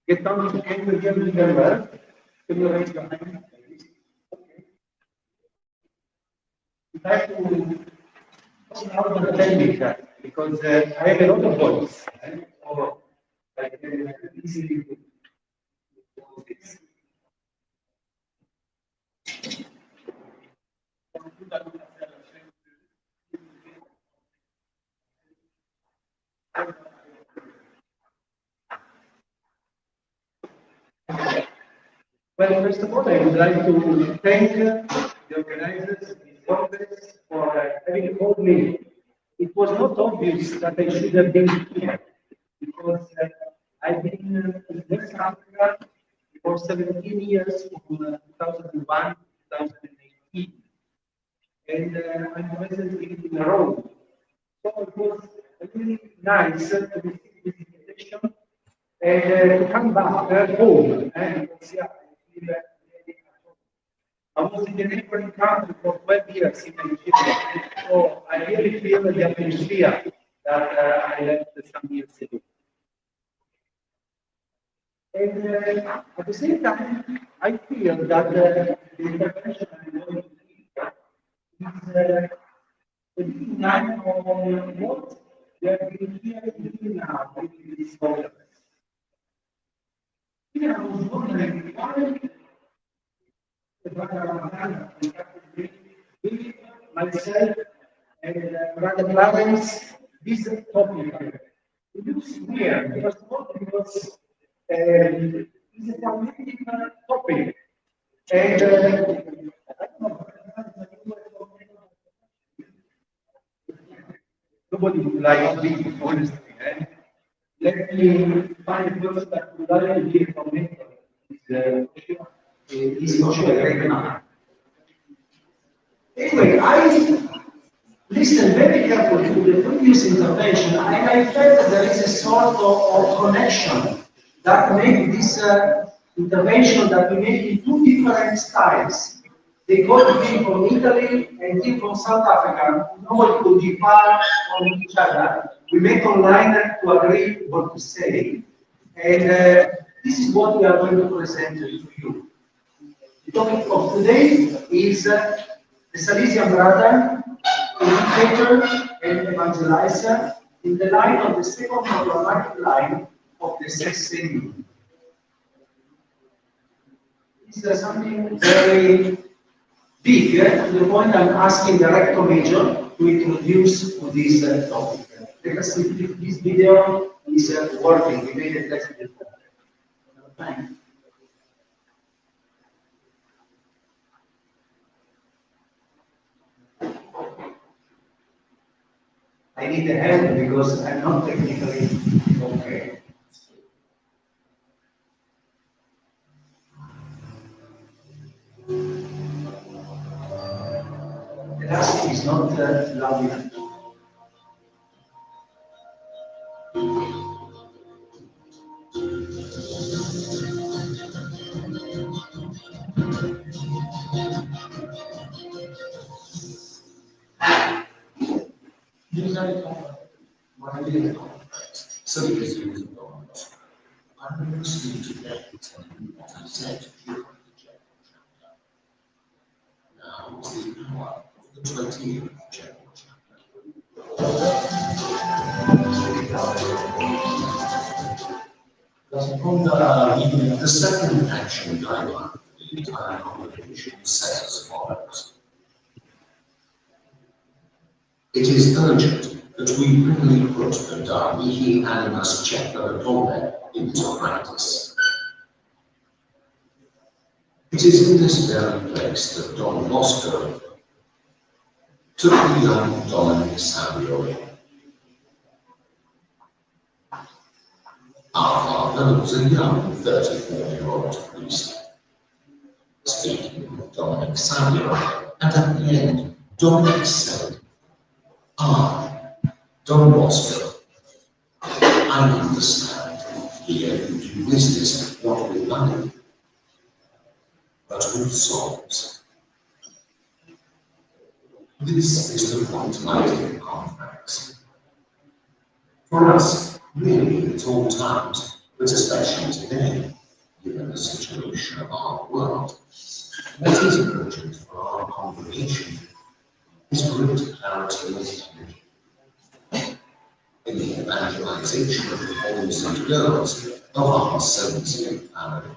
Get down to can you hear me very well? Can you raise your hand, please? Okay. I'd like to talk about the technique because I have a lot of voice. So I can easily do this. Well, first of all, I would like to thank the organizers of this conference for having called me. It was not obvious that I should have been here because I've been in West Africa for 17 years from 2001 to 2018. And I'm presently in Rome. So it was really nice to receive this invitation and to come back home. I was in the neighboring country for 12 years in Nigeria, so I really feel the atmosphere that I left some years ago. And at the same time, I feel that the intervention I'm going to give is a big line on what we have been here doing now with this conference. Here I was wondering why myself and Brother Clarence, this topic. It looks weird, first of all, because it's a pragmatic topic. And I don't know, nobody would like to be honest. Let me find a person that would like to be a commentator. Is not very enough. Anyway, I listened very carefully to the previous intervention, and I felt that there is a sort of connection that made this intervention that we made in two different styles. They both came from Italy and came from South Africa. Nobody could depart from each other. We met online to agree what to say, and this is what we are going to present to you. The topic of today is the Salesian brother, educator, and evangelizer in the line of the second programmatic line of the sexennat. This is something very big, to the point I'm asking the rector major to introduce to this topic. Let us see if this video is working. We made a test before. Thanks. I need a help because I'm not technically okay. The last is not loud enough. idea complex. So because it was Don Bosco, I will proceed today telling you what I said during the general chapter. Now is the hour of the 20th general chapter. The second action guideline for the entire congregation says as follows. It is urgent that we really put the Darmihi Animus Chapter Dome into practice. It is in this very place that Don Bosco took the young Dominic Savio. Our father was a young 34-year-old priest. Speaking of Dominic Savio, and at the end, Dominic said, Don Bosco, I understand here you do business not with money, but with souls. This is the point, my dear comrades. For us, really at all times, but especially today, given the situation of our world, what is urgent for our congregation is great clarity of energy. In the evangelization of the boys and girls of our Salésien family.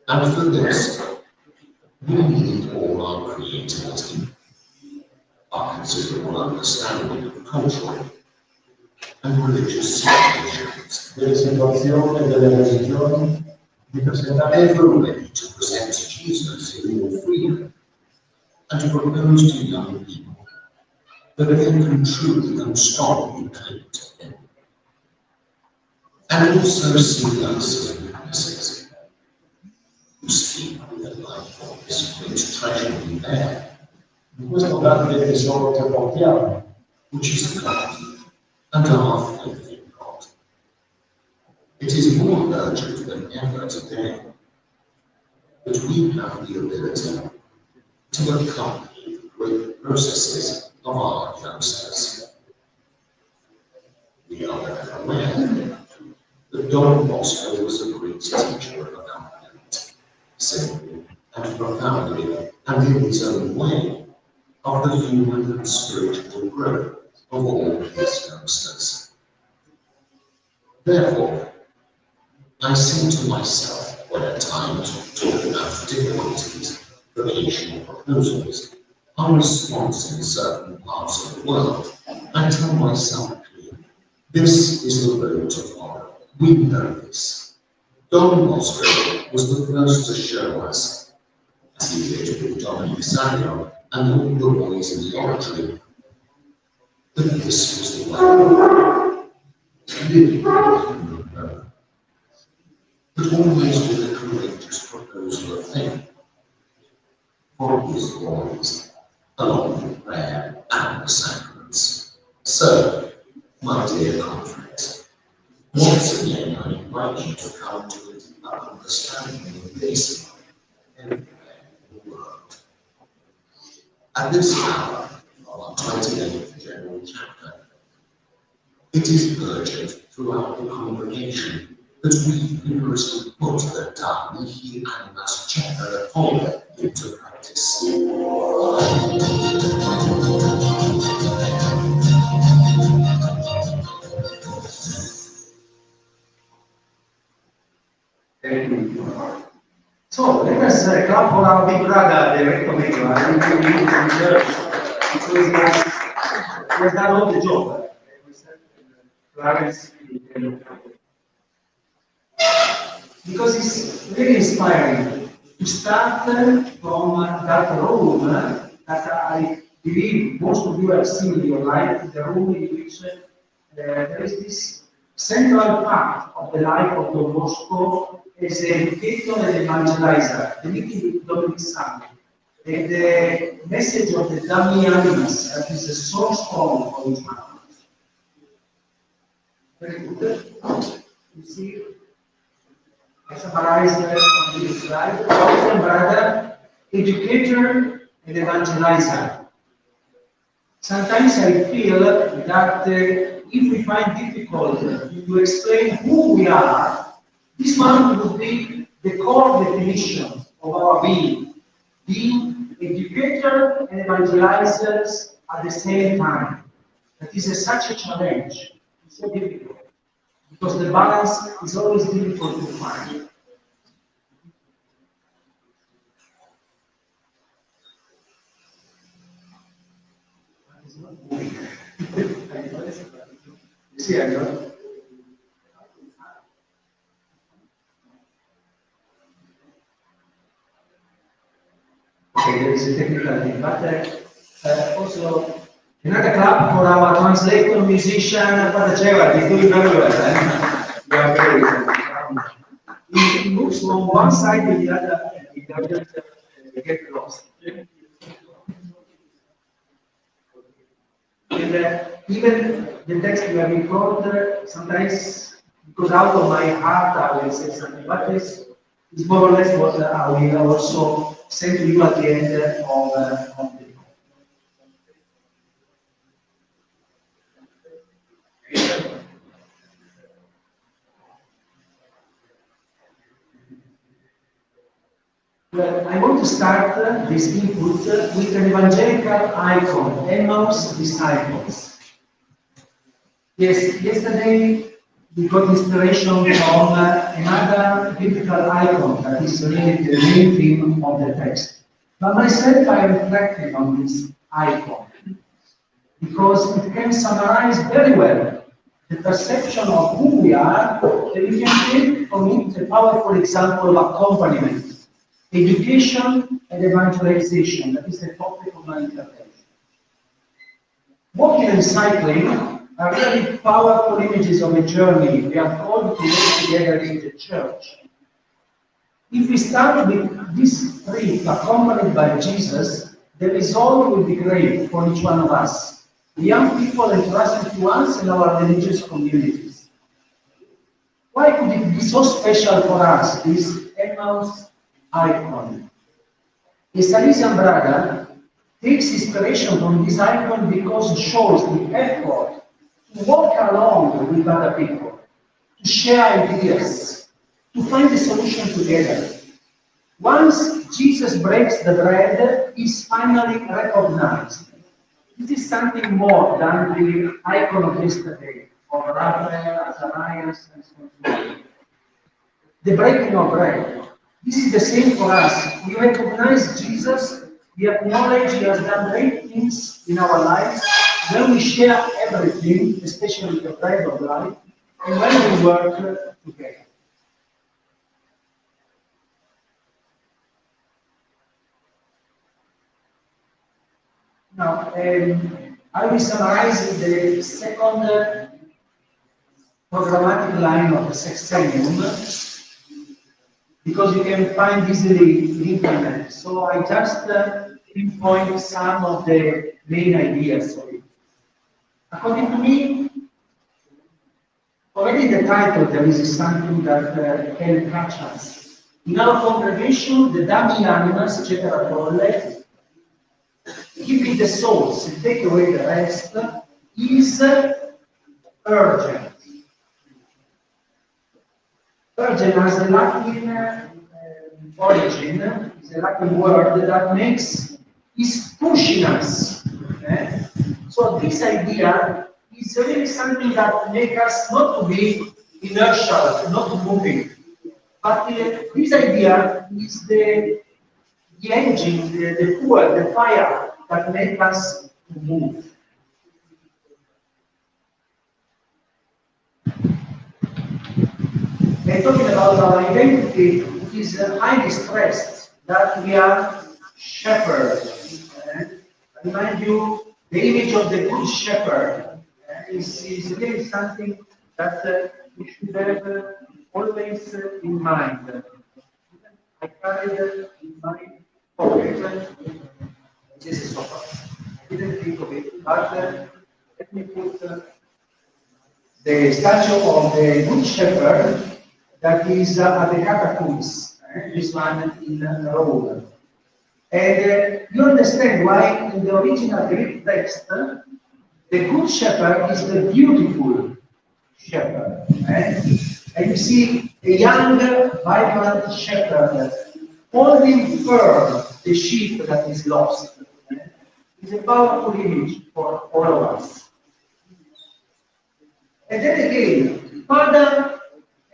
And for this, we need all our creativity, our considerable understanding of cultural and religious situations. Delle situazioni e delle religioni di presentare ever ready to present Jesus in all freedom and to propose to young people that they can truly and strongly cling to him. And also see us as witnesses who speak with a life of this great treasure we bear. In questo grande tesoro che portiamo, which is God and our faith in God. It is more urgent than ever today that we have the ability to accompany the great processes of our youngsters. We are aware that Don Bosco was a great teacher of accompaniment, simply and profoundly, and in his own way, of the human and spiritual growth of all his youngsters. Therefore, I say to myself when at times talking about difficulties, vocational proposals, our response in certain parts of the world, I tell myself clearly, this is the road to follow. We know this. Don Bosco was the first to show us, as he did with Dominic Savio and all the boys in the oratory, that this was the way. Living in the human road, but always with a courageous proposal of faith for his boys, along with prayer and the sacraments. So, my dear comrades, once again I invite you to come to a deeper understanding of this everywhere in the world. At this hour of our 28th General Chapter, it is urgent throughout the congregation that we vigorously put the Darmihi Animus Chapter Dome into practice. Thank you. So let us clap for our big brother, the rector major, because he has done all the job. Clarence, because it's really inspiring to start from that room that I believe most of you have seen in your life, the room in which there is this central part of the life of Don Bosco as an educator and evangelizer, the meeting with Dominic Savio, and the message of the Darmihi Animus that is so strong for each one. Very good. You see, I summarized on this slide. Brother, educator and evangelizer. sometimes I feel that if we find difficult to explain who we are, this one would be the core definition of our being educator and evangelizers at the same time. That is such a challenge. It's so difficult because the balance is always difficult to find. See, I know. Okay, there is a technical thing, but also another clap for our translator musician, Father Gerald. He's doing very well. We are very he moves from one side to the other, and he doesn't get lost. And even the text we have in front, sometimes, because out of my heart I will say something, but it's more or less what I will also send to you at the end of the Well, I want to start this input with an evangelical icon, Emmaus disciples. Yes, yesterday we got inspiration from another biblical icon that is really the main theme of the text. But myself, I reflected on this icon because it can summarize very well the perception of who we are, and we can take from it a powerful example of accompaniment. Education and evangelization, that is the topic of my intervention. Walking and cycling are really powerful images of a journey we are called to live together in the church. If we start with this trip accompanied by Jesus, the result will be great for each one of us, the young people entrusted to us and our religious communities. Why could it be so special for us, this Emmaus icon? The Salesian brother takes inspiration from this icon because it shows the effort to walk along with other people, to share ideas, to find a solution together. Once Jesus breaks the bread, he is finally recognized. This is something more than the icon of yesterday, of Raphael, Azarias, and so on. The breaking of bread. This is the same for us. We recognize Jesus, we acknowledge he has done great things in our lives, when we share everything, especially the bread of life, and when we work together. Now, I will summarize the second programmatic line of the sexennium, because you can find easily the internet. So I just pinpoint some of the main ideas of it. According to me, already in the title there is something that can catch us. In our congregation, the damning animals, etc., keeping the souls and take away the rest, is urgent. Urgent has a Latin origin, is a Latin word that is pushing us. Okay? So this idea is really something that makes us not to be inertial, not moving. But this idea is the engine, the fuel, the fire that makes us move. And talking about our identity, it is highly stressed that we are shepherds. I remind you, the image of the good shepherd is really something that we should have always in mind. I carried in my pocket, this is so far. I didn't think of it, but let me put the statue of the good shepherd that is at the catacombs, this one in Rome. And you understand why in the original Greek text, the good shepherd is the beautiful shepherd. And you see a young, vibrant shepherd holding firm the sheep that is lost. It's a powerful image for all of us. And then again, father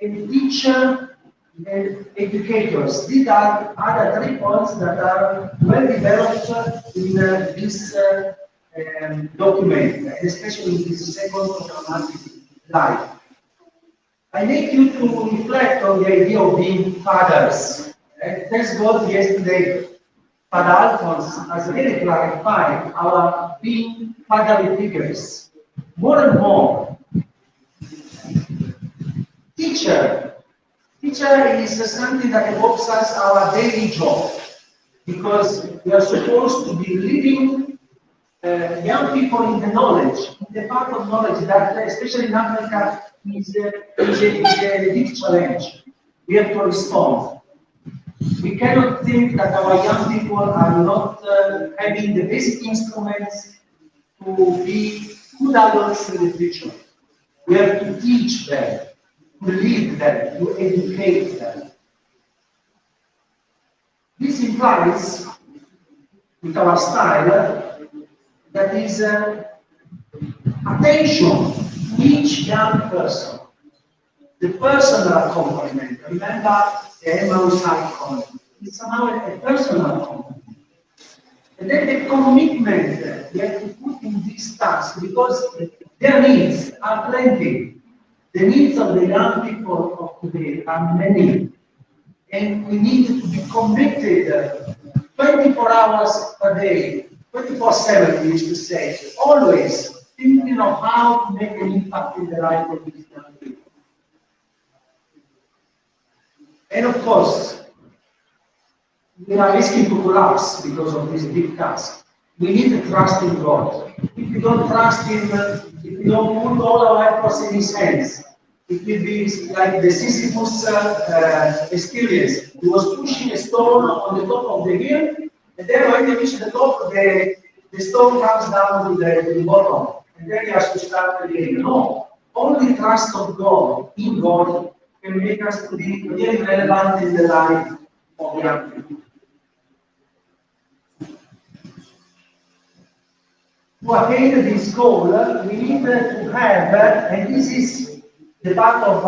and teacher and educators. These are other 3 points that are well developed in this document, and especially in this second programmatic life. I need you to reflect on the idea of being fathers. And thanks God, yesterday, Father Alphonse has really clarified our being fatherly figures. More and more, teacher is something that evokes us our daily job, because we are supposed to be leading young people in the knowledge, in the path of knowledge that, especially in Africa, is a big challenge. We have to respond. We cannot think that our young people are not having the basic instruments to be good adults in the future. We have to teach them, to lead them, to educate them. This implies, with our style, that is attention to each young person. The personal accompaniment. Remember the Emmaus icon. It's somehow a personal accompaniment. And then the commitment we have to put in this task, because their needs are plenty. The needs of the young people of today are many. And we need to be committed 24 hours per day, 24/7, we used to say, always thinking of how to make an impact in the life of these young people. And of course, we are risking to collapse because of this big task. We need to trust in God. If you don't trust Him, if you don't put all our efforts in His hands, it will be like the Sisyphus experience. He was pushing a stone on the top of the hill, and then when he reaches the top, the stone comes down to the bottom, and then he has to start again. No, only trust of God, in God, can make us to be really relevant in the life of young people. To attain this goal, we need to have, and this is the part of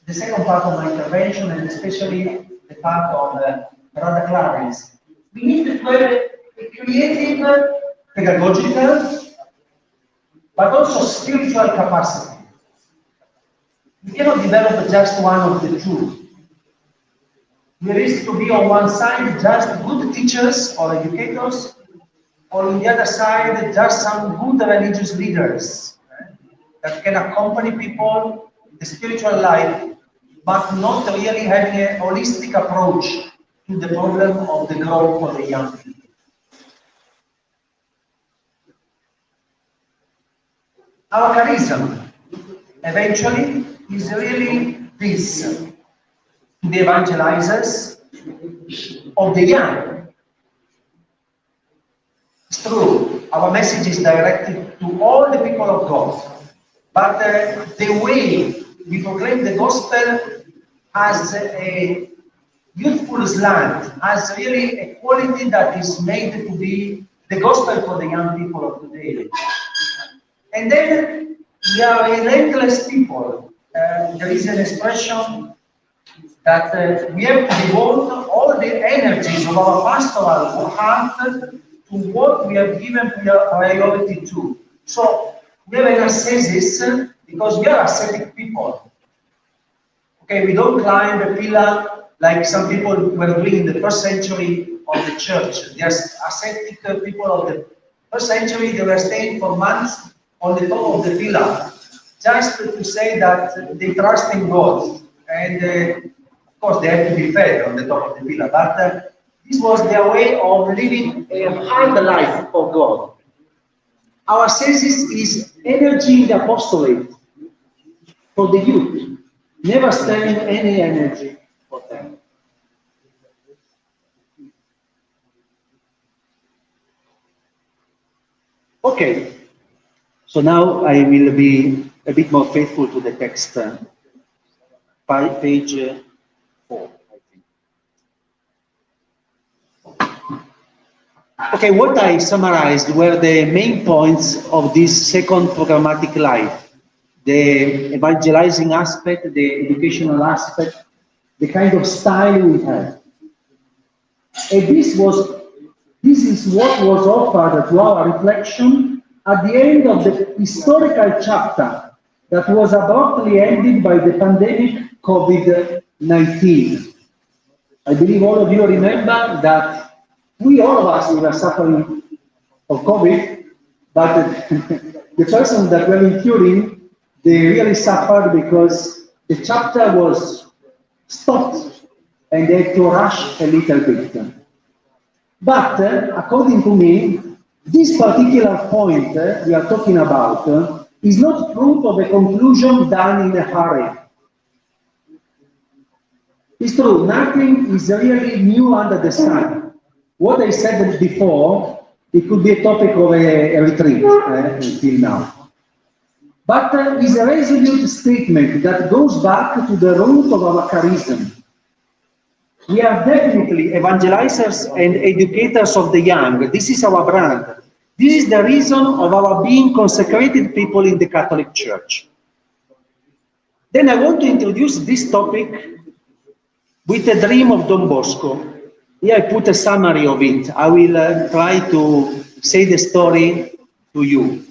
the second part of my intervention, and especially the part of Brother Clarence. We need to have a creative, pedagogical, but also spiritual capacity. We cannot develop just one of the two. There is to be on one side just good teachers or educators, or on the other side just some good religious leaders that can accompany people in the spiritual life, but not really having a holistic approach to the problem of the growth of the young people. Our charism, eventually, is really this, the evangelizers of the young. It's true, our message is directed to all the people of God, but the way we proclaim the gospel has a youthful slant, has really a quality that is made to be the gospel for the young people of today. And then we are relentless people. There is an expression that we have to devote all the energies of our pastoral heart to what we have given priority to. So we have an ascesis because we are ascetic people. Okay, we don't climb a pillar like some people were doing in the first century of the church. The ascetic people of the first century, they were staying for months on the top of the pillar, just to say that they trust in God. And of course, they had to be fed on the top of the pillar. But this was their way of living a hard life for God. Our thesis is energy in the apostolate for the youth, never sparing any energy for them. Okay, so now I will be a bit more faithful to the text. Page 4, I think. Okay, what I summarized were the main points of this second programmatic life: the evangelizing aspect, the educational aspect, the kind of style we have. And this is what was offered to our reflection at the end of the historical chapter that was abruptly ended by the pandemic COVID-19. I believe all of you remember that all of us were suffering of COVID, but the persons that were in Turin, they really suffered because the chapter was stopped and they had to rush a little bit. But according to me, this particular point we are talking about is not fruit of a conclusion done in a hurry. It's true, nothing is really new under the sun. What I said before, it could be a topic of a retreat until now. But it's a resolute statement that goes back to the root of our charism. We are definitely evangelizers and educators of the young. This is our brand. This is the reason of our being consecrated people in the Catholic Church. Then I want to introduce this topic with a dream of Don Bosco. Here I put a summary of it. I will try to say the story to you.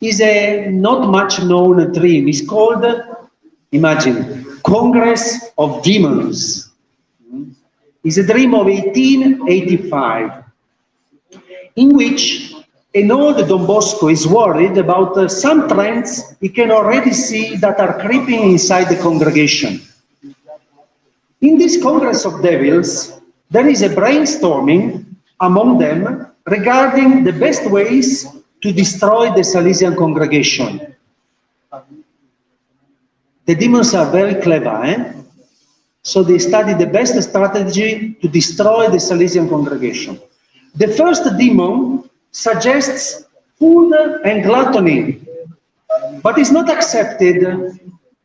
It's a not much known dream. It's called, imagine, Congress of Demons. It's a dream of 1885, in which an old Don Bosco is worried about some trends he can already see that are creeping inside the congregation. In this Congress of Devils, there is a brainstorming among them regarding the best ways to destroy the Salesian congregation. The demons are very clever, So they study the best strategy to destroy the Salesian congregation. The first demon suggests food and gluttony, but is not accepted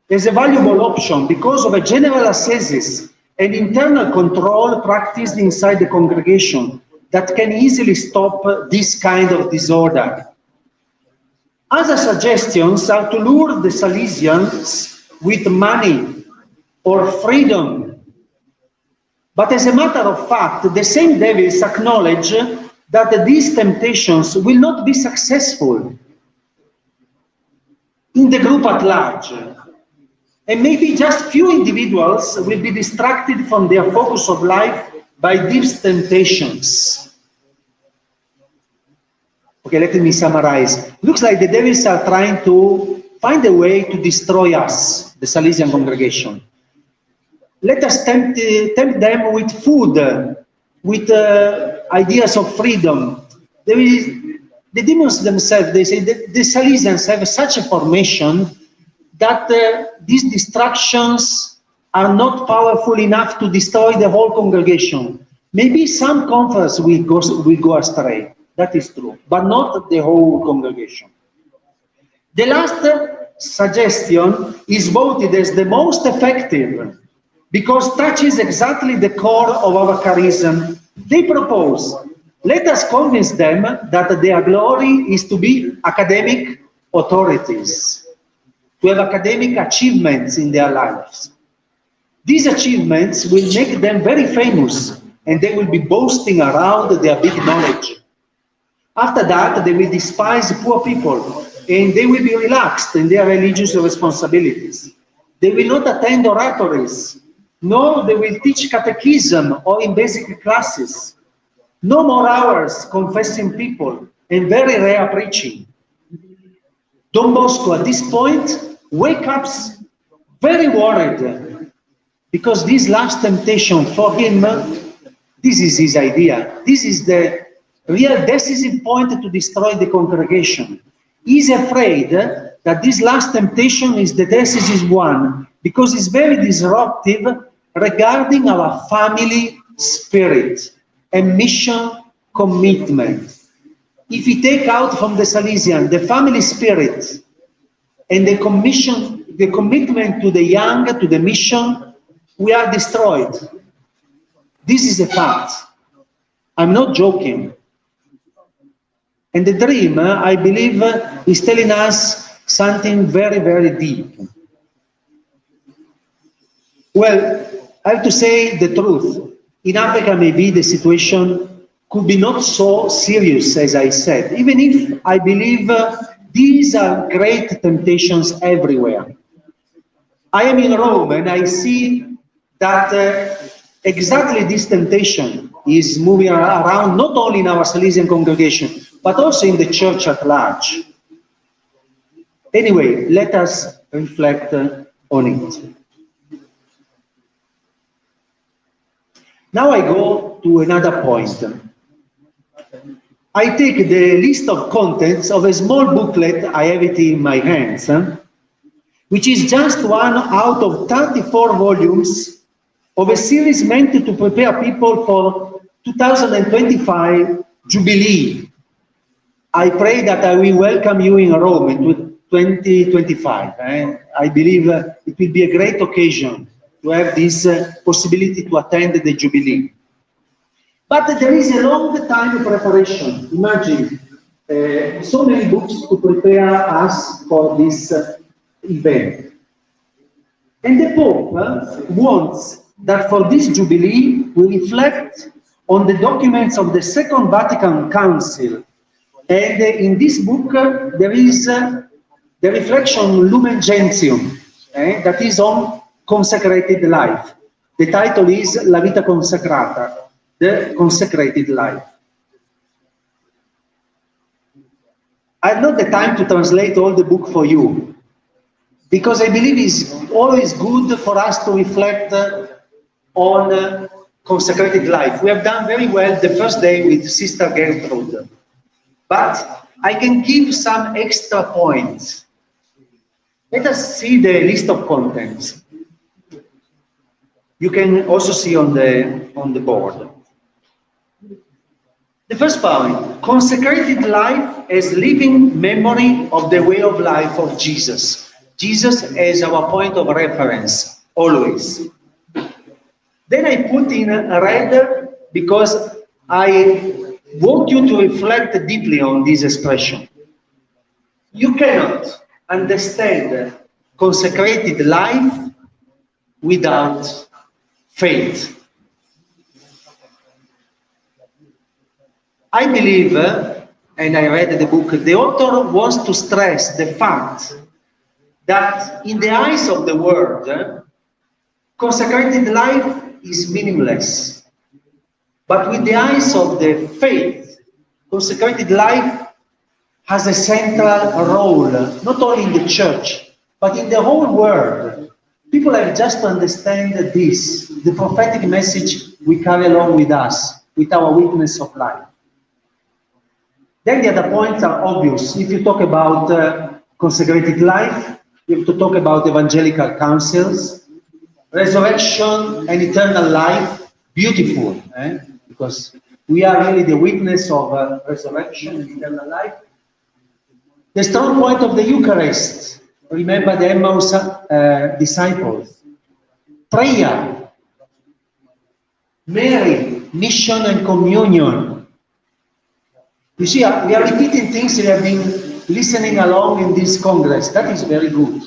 as a valuable option because of a general ascesis and internal control practiced inside the congregation that can easily stop this kind of disorder. Other suggestions are to lure the Salesians with money or freedom. But as a matter of fact, the same devils acknowledge that these temptations will not be successful in the group at large. And maybe just few individuals will be distracted from their focus of life by these temptations. Okay, let me summarize. Looks like the devils are trying to find a way to destroy us, the Salesian congregation. Let us tempt them with food, with ideas of freedom. The demons themselves, they say that the Salesians have such a formation that these distractions are not powerful enough to destroy the whole congregation. Maybe some converts will go astray, that is true, but not the whole congregation. The last suggestion is voted as the most effective because touches exactly the core of our charism. They propose, let us convince them that their glory is to be academic authorities, to have academic achievements in their lives. These achievements will make them very famous, and they will be boasting around their big knowledge. After that, they will despise poor people, and they will be relaxed in their religious responsibilities. They will not attend oratories, nor they will teach catechism or in basic classes. No more hours confessing people, and very rare preaching. Don Bosco, at this point, wakes up very worried because this last temptation for him, this is his idea. This is the real decisive point to destroy the congregation. He's afraid that this last temptation is the decisive one because it's very disruptive regarding our family spirit and mission commitment. if we take out from the Salesian the family spirit and the commitment to the young, to the mission, we are destroyed. This is a fact. I'm not joking. And the dream, I believe, is telling us something very, very deep. Well, I have to say the truth. In Africa, maybe the situation could be not so serious, as I said, even if I believe these are great temptations everywhere. I am in Rome and I see that exactly this temptation is moving around, not only in our Salesian congregation, but also in the church at large. Anyway, let us reflect on it. Now I go to another point. I take the list of contents of a small booklet, I have it in my hands, which is just one out of 34 volumes of a series meant to prepare people for 2025 Jubilee. I pray that I will welcome you in Rome in 2025. I believe it will be a great occasion to have this possibility to attend the Jubilee. But there is a long time of preparation. Imagine so many books to prepare us for this event. And the Pope wants that for this Jubilee we reflect on the documents of the Second Vatican Council. And in this book there is the reflection Lumen Gentium, that is on consecrated life. The title is La Vita Consacrata, the consecrated life. I have not the time to translate all the book for you, because I believe it's always good for us to reflect on consecrated life. We have done very well the first day with Sister Gertrude, but I can give some extra points. Let us see the list of contents. You can also see on the board. The first point, consecrated life as living memory of the way of life of Jesus. Jesus as our point of reference, always. Then I put in red because I want you to reflect deeply on this expression. You cannot understand consecrated life without faith. I believe, and I read the book, the author wants to stress the fact that in the eyes of the world, consecrated life is meaningless. But with the eyes of the faith, consecrated life has a central role, not only in the church, but in the whole world. People have just to understand this, the prophetic message we carry along with us, with our witness of life. Then the other points are obvious. If you talk about consecrated life, you have to talk about evangelical councils, resurrection and eternal life, beautiful, because we are really the witness of resurrection and eternal life. The strong point of the Eucharist, remember the Emmaus disciples. Prayer, Mary, mission and communion. You see, we are repeating things we have been listening along in this congress. That is very good.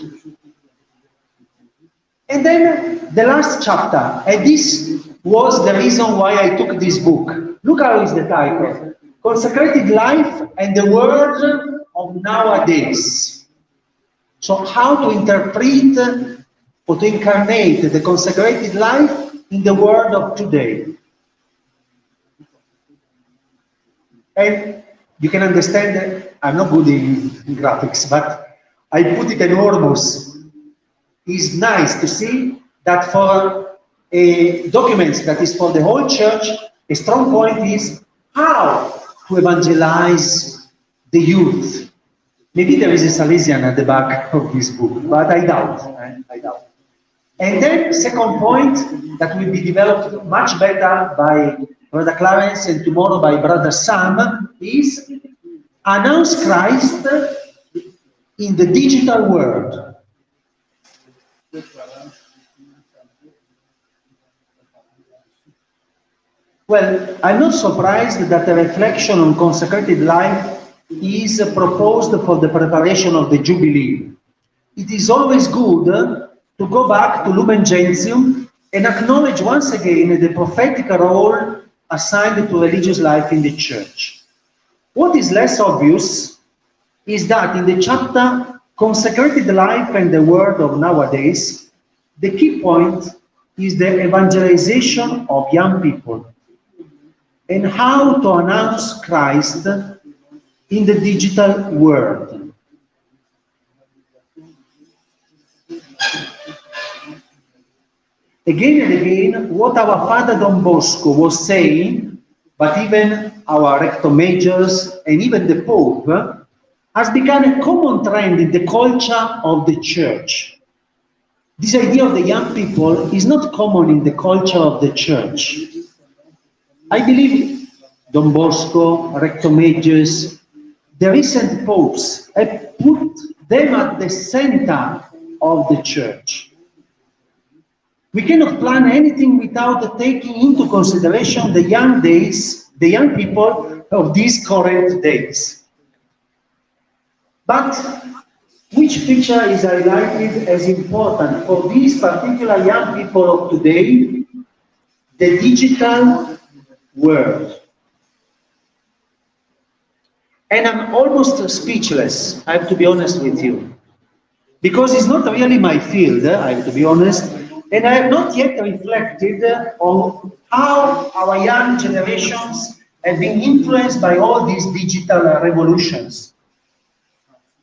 And then the last chapter, and this was the reason why I took this book. Look how is the title. Consecrated Life and the World of Nowadays. So how to interpret or to incarnate the consecrated life in the world of today. And you can understand that I'm not good in graphics, but I put it enormous. It's nice to see that for a document that is for the whole church, a strong point is how to evangelize the youth. Maybe there is a Salesian at the back of this book, but I doubt. I doubt. And then second point that will be developed much better by Brother Clarence and tomorrow by Brother Sam is announce Christ in the digital world. Well, I'm not surprised that a reflection on consecrated life is proposed for the preparation of the Jubilee. It is always good to go back to Lumen Gentium and acknowledge once again the prophetic role assigned to religious life in the Church. What is less obvious is that in the chapter Consecrated Life and the Word of Nowadays, the key point is the evangelization of young people and how to announce Christ in the digital world. Again and again, what our Father Don Bosco was saying, but even our rector majors and even the Pope, has become a common trend in the culture of the Church. This idea of the young people is not common in the culture of the Church. I believe Don Bosco, rector majors, the recent popes have put them at the center of the Church. We cannot plan anything without taking into consideration the young people of these current days. But which feature is highlighted as important for these particular young people of today? The digital world. And I'm almost speechless, I have to be honest with you, because it's not really my field, I have to be honest, and I have not yet reflected on how our young generations have been influenced by all these digital revolutions.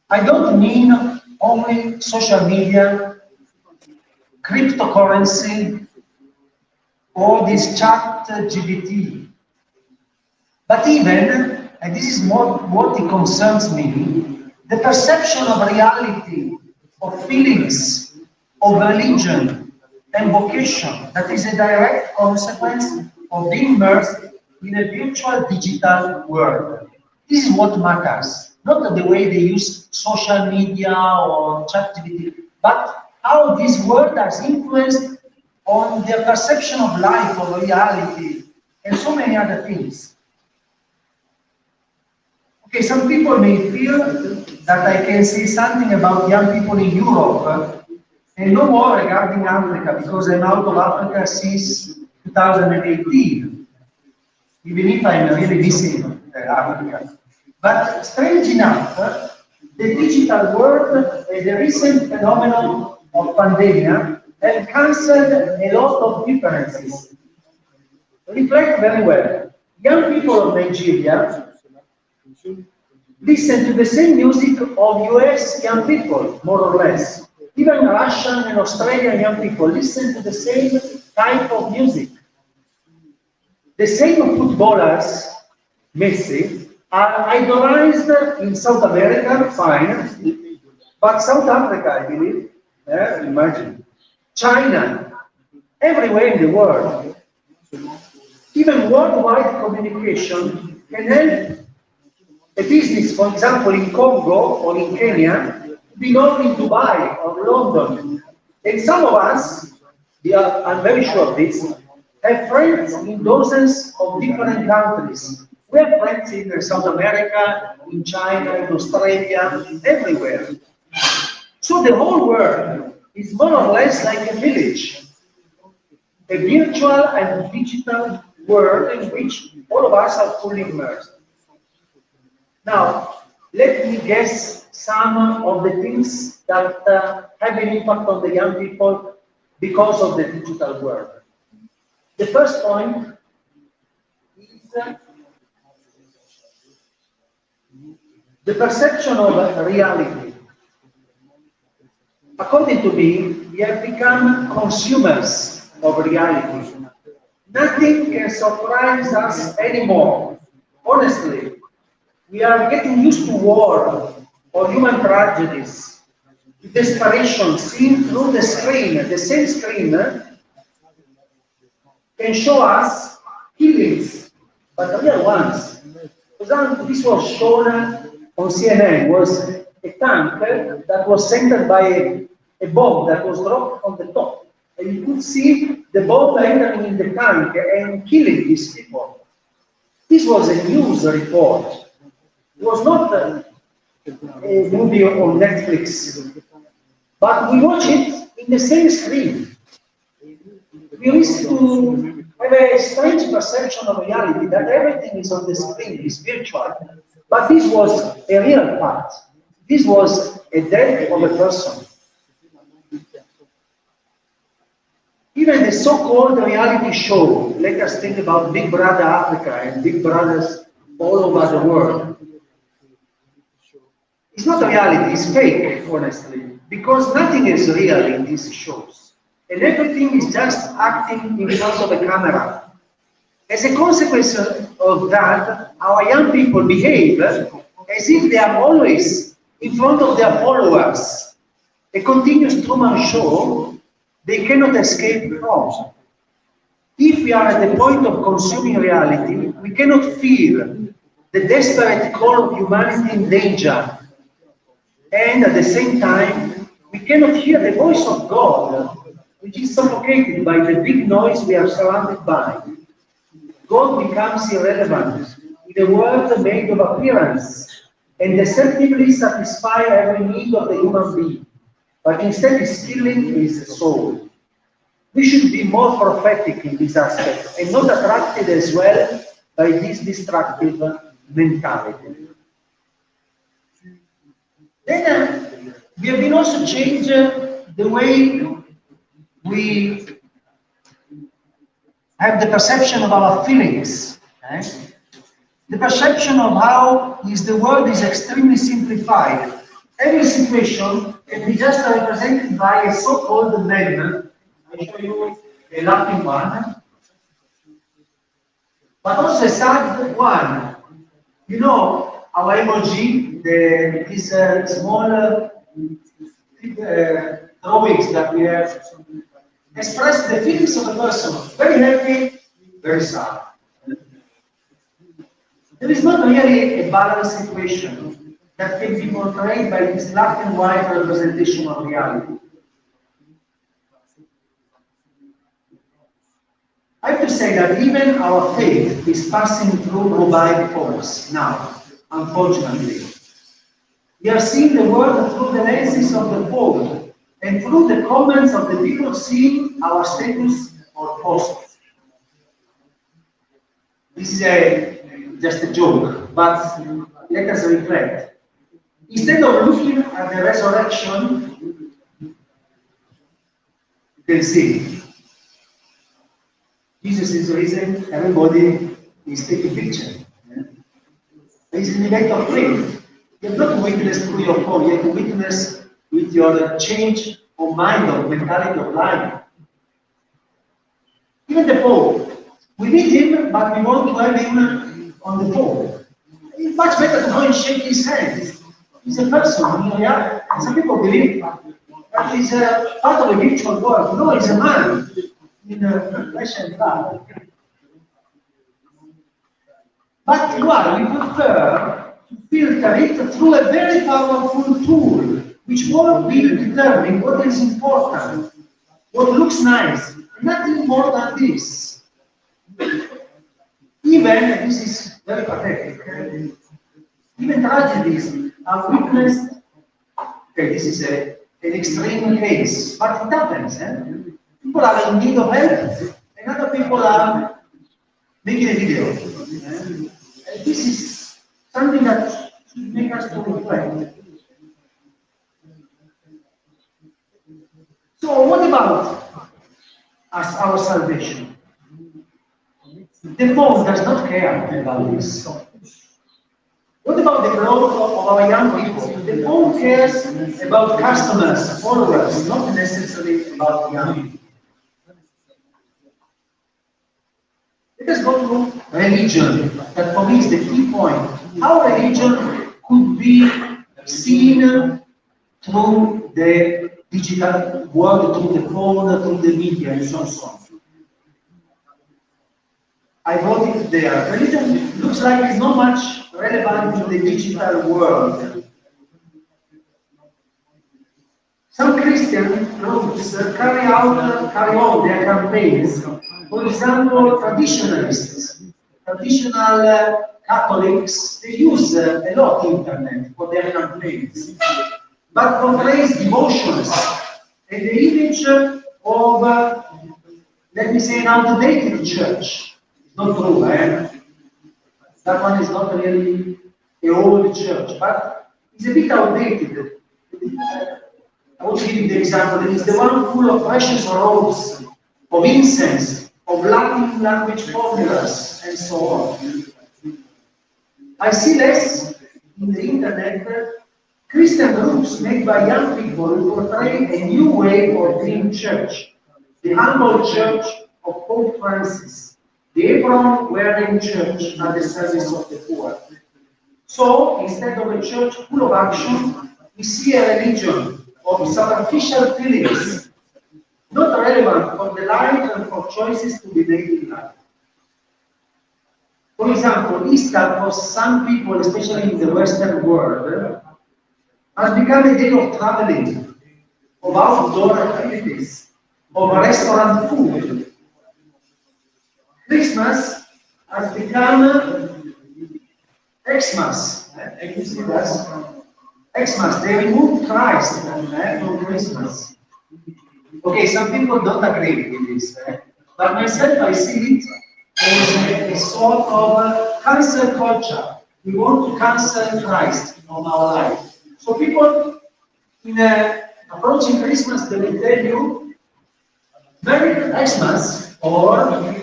I don't mean only social media, cryptocurrency, or this chat GPT, but even, and this is more what it concerns me, the perception of reality, of feelings, of religion and vocation that is a direct consequence of being immersed in a virtual digital world. This is what matters, not the way they use social media or ChatGPT, but how this world has influenced on their perception of life, of reality, and so many other things. Okay, some people may feel that I can say something about young people in Europe and no more regarding Africa, because I'm out of Africa since 2018, even if I'm really missing Africa. But strange enough, the digital world and the recent phenomenon of pandemic have cancelled a lot of differences. Reflect very well. Young people of Nigeria listen to the same music of US young people, more or less. Even Russian and Australian young people listen to the same type of music. The same footballers, Messi, are idolized in South America, fine, but South Africa, I believe, imagine, China, everywhere in the world. Even worldwide communication can help a business, for example, in Congo or in Kenya, belong in Dubai or London. And some of us, I'm very sure of this, have friends in dozens of different countries. We have friends in South America, in China, in Australia, everywhere. So the whole world is more or less like a village, a virtual and digital world in which all of us are fully immersed. Now, let me guess some of the things that have an impact on the young people because of the digital world. The first point is the perception of reality. According to me, we have become consumers of reality. Nothing can surprise us anymore. Honestly, we are getting used to war or human tragedies, desperation seen through the screen. The same screen can show us killings, but real ones. For example, this was shown on CNN, was a tank that was centered by a bomb that was dropped on the top. And you could see the bomb entering in the tank and killing these people. This was a news report. It was not a movie on Netflix, but we watch it in the same screen. We used to have a strange perception of reality that everything is on the screen, is virtual. But this was a real part. This was a death of a person. Even the so-called reality show, let us think about Big Brother Africa and Big Brothers all over the world. It's not a reality, it's fake, honestly, because nothing is real in these shows. And everything is just acting in front of a camera. As a consequence of that, our young people behave as if they are always in front of their followers. A continuous Truman show they cannot escape from. If we are at the point of consuming reality, we cannot feel the desperate call of humanity in danger. And at the same time, we cannot hear the voice of God, which is suffocated by the big noise we are surrounded by. God becomes irrelevant in a world made of appearance and deceptively satisfy every need of the human being, but instead is killing his soul. We should be more prophetic in this aspect and not attracted as well by this destructive mentality. Then we have been also changed the way we have the perception of our feelings. Okay? The perception of how the world is extremely simplified. Every situation can be just represented by a so-called man. I show you a laughing one, but also a sad one. You know, our emoji, these small drawings that we have, express the feelings of a person, very happy, very sad. There is not really a balanced situation that can be portrayed by this black and white representation of reality. I have to say that even our faith is passing through mobile phones now, unfortunately. We are seeing the world through the lenses of the phone and through the comments of the people seeing our status or posts. This is just a joke, but let us reflect. Instead of looking at the resurrection, you can see Jesus is risen, everybody is taking picture. It's an event of faith. You have not to witness through your phone, you have to witness with your change of mind, of mentality of life. Even the Pope, we need him, but we want to have him on the phone. It's much better to go and shake his hand. He's a person, some people believe that he's a part of a virtual world. No, he's a man in flesh and blood. But we prefer to filter it through a very powerful tool, which will determine what is important, what looks nice, nothing more than this. Even, this is very pathetic, even tragedies are witnessed. Okay, this is an extreme case, but it happens. People are in need of help, and other people are making a video. This is something that should make us to reflect. So, what about our salvation? The phone does not care about this. What about the growth of our young people? The phone cares about customers, followers, not necessarily about young people. Let us go to religion, that for me is the key point. How religion could be seen through the digital world, through the phone, through the media, and so on. I wrote it there. Religion looks like it's not much relevant to the digital world. Some Christian groups carry on their campaigns. For example, traditionalists, traditional Catholics, they use a lot of internet for their campaigns, but portrays devotions and the image of, let me say, an outdated church. It's not true, eh? That one is not really an old church, but it's a bit outdated. I will give you the example. It is the one full of precious robes, of incense, of Latin language formulas, and so on. I see less in the internet Christian groups made by young people who portray a new way of being church, the humble church of Pope Francis, the apron-wearing church at the service of the poor. So, instead of a church full of action, we see a religion of superficial feelings, not relevant for the life and for choices to be made in life. For example, Easter for some people, especially in the Western world, has become a day of traveling, of outdoor activities, of restaurant food. Christmas has become Xmas. You see that? Xmas, they removed Christ from Christmas. Okay, some people don't agree with this, but myself, I see it as a sort of cancel culture. We want to cancel Christ from our life. So people, in approaching Christmas, they will tell you, Merry Xmas, or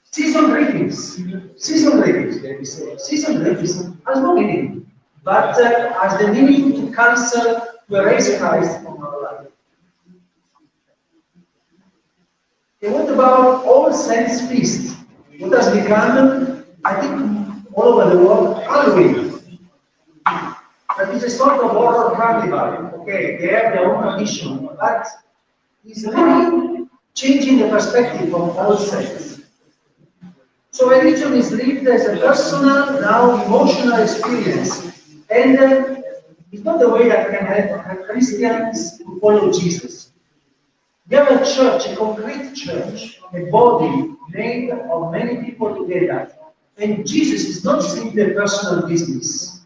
season greetings. Season greetings, let me say. Season greetings has no meaning, but has the meaning to cancel, to erase Christ from our life. And what about All Saints Feast? What has become, I think, all over the world, Halloween. That is a sort of horror carnival. Okay, they have their own tradition, but it's really changing the perspective of All Saints. So religion is lived as a personal, now emotional experience, and it's not the way that can help Christians to follow Jesus. We have a church, a concrete church, a body made of many people together, and Jesus is not simply a personal business.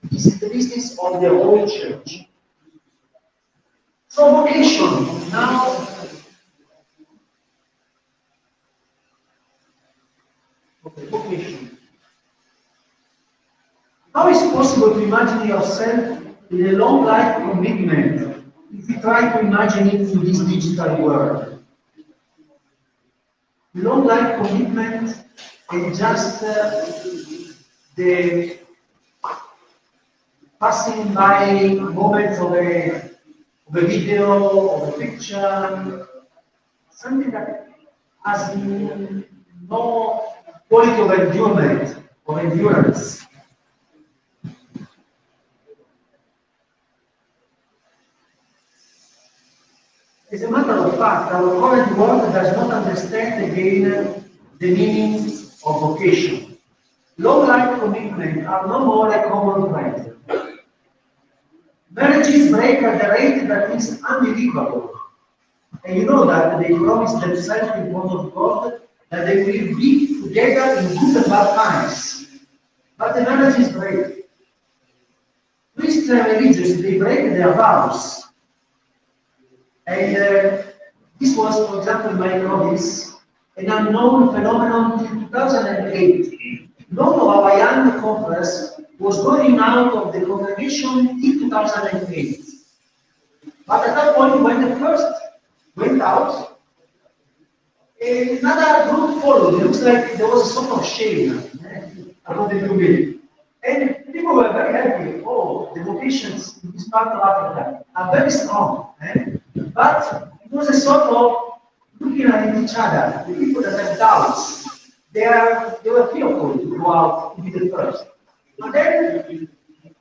It is the business of the whole church. So vocation, now, vocation. How is it possible to imagine yourself in a long life commitment if you try to imagine it in this digital world? Long life commitment is just the passing by moments of a video, of a picture, something that has no quality of endurance, As a matter of fact, our current world does not understand again the meaning of vocation. Long life commitment are no more a common trend. Marriages break at the rate that is unbelievable. And you know that they promise themselves in front of God that they will be together in good and bad times. But the marriages break. Christian religions, they break their vows. And this was, for example, in my province, an unknown phenomenon in 2008. None of our young congress was going out of the congregation in 2008. But at that point, when the first went out, another group followed. It looks like there was a sort of shame according to me. And people were very happy. Oh, the vocations in this part of Africa are very strong. But it was a sort of looking at each other. The people that had doubts, they were fearful to go out to be the first. But then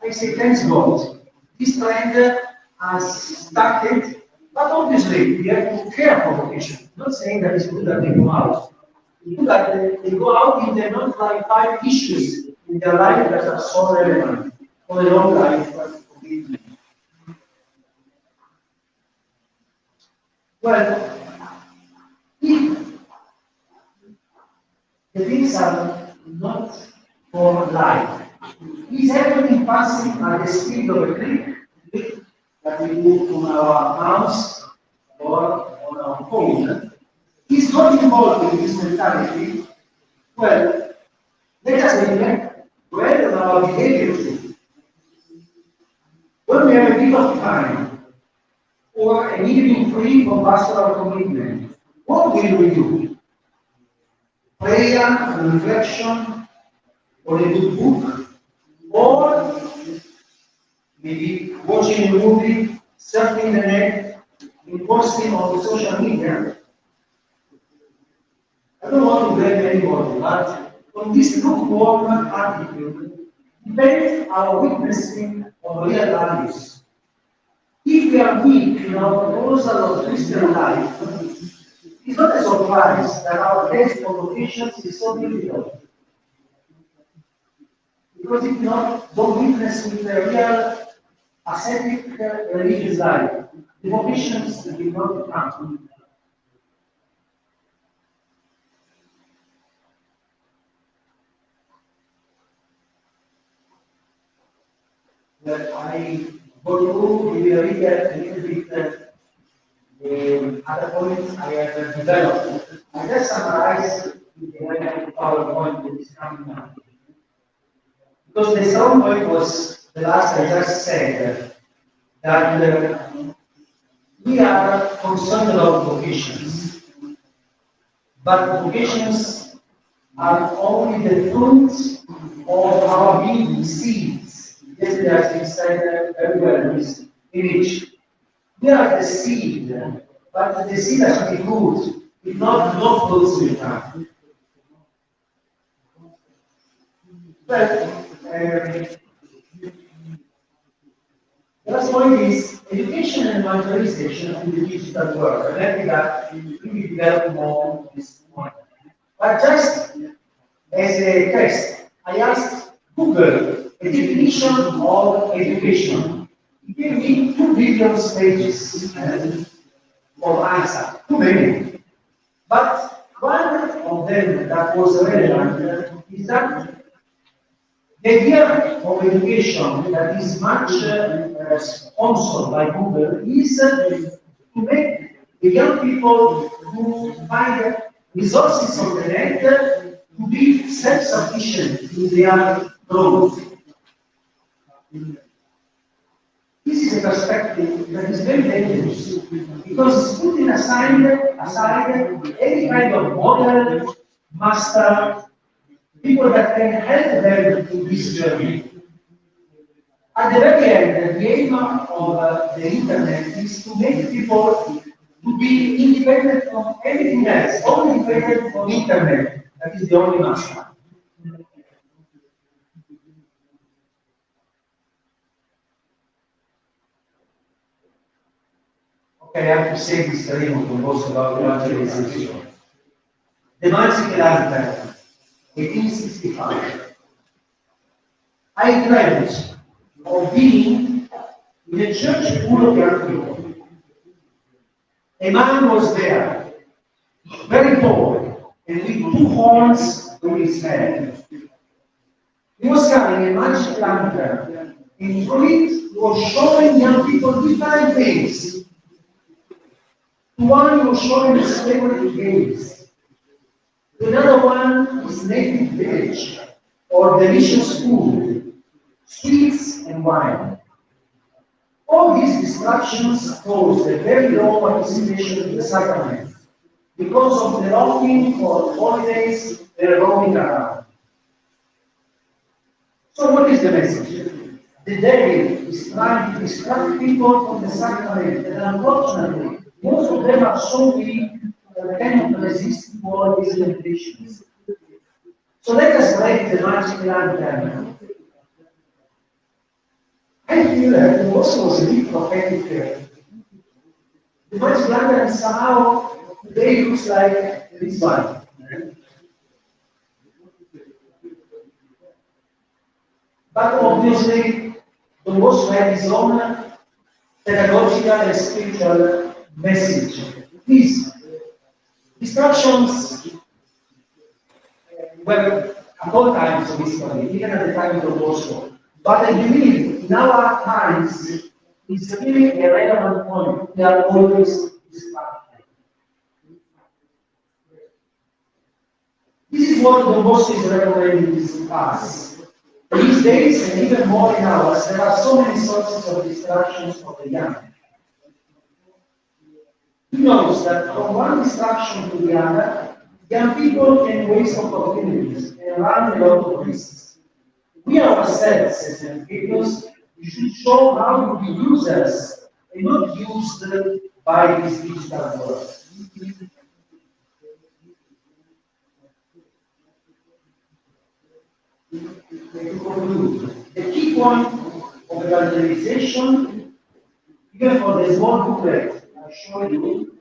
I say, thanks God, this trend has started. But obviously, we have to care for vocation. Not saying that it's good that they go out. do that, they go out in the not like 5 issues in their life that are so relevant for the long life. Well, if the things are not for life, is everything passing at the speed of a click that we do on our mouse or on our phone? Is not involved in this mentality? Well, let us reflect well on our behavior. When we have a bit of time or an evening free from pastoral commitment, what will we do? Prayer, reflection, or a good book, or maybe watching a movie, surfing the net, and posting on social media. I don't want to blame anybody, but on this lukewarm attitude depends our witnessing of real values. If we are weak in our proposal of Christian life, it's not a surprise that our test for vocations is so difficult. Because if not, don't witness with a real ascetic religious life, the vocations will not come. That I go through, we will read a little bit the other points I have developed. I just summarize the PowerPoint that is coming up. Because the second point was the last I just said, that we are concerned about vocations, but vocations are only the fruits of our being seeds. Yesterday has been said very well in this image. We are the seed, but the seed has to be good. If not, no fruits will come. Well, the last point is education and evangelization in the digital world. And let me that we develop more this point. But just as a test, I asked Google a definition of education. It gave me 2 billion pages of answer, too many. But one of them that was relevant is that the idea of education that is much sponsored by Google is to make the young people who find resources on the net to be self-sufficient in their growth. This is a perspective that is very dangerous because it's putting aside any kind of model, master, people that can help them in this journey. At the very end, the aim of the internet is to make people to be independent from everything else, only independent from internet. That is the only master. Okay, I have to say this term also about evangelization. The Magic Lantern, 1865. I dreamt of being in a church full of young people. A man was there, very tall, and with 2 horns on his head. He was carrying a magic lantern, and through it he was showing young people different things. To one he was showing his favorite games. To another one his native village, or delicious food, sweets and wine. All these distractions caused a very low participation in the sacrament because of the longing for holidays and roaming around. So what is the message? The devil is trying to distract people from the sacrament, and unfortunately, most of them are so weak that they cannot resist all these temptations. So let us break the magic lantern. I feel that it also was a bit prophetic. The magic lantern somehow today looks like this one. But obviously, the most had his own pedagogical and spiritual message. These instructions were at all times of history, even at the time of the War. But I believe in our times, it's really a relevant point. We are always distracted. This is what the Most is recommending us. These days, and even more in ours, there are so many sources of distractions for the young. He knows that from one distraction to the other, young people can waste opportunities and run a lot of risks. We ourselves, as educators, we should show how to be users and not used by this digital world. To conclude, the key point of evangelization, even for the small booklet I showed you,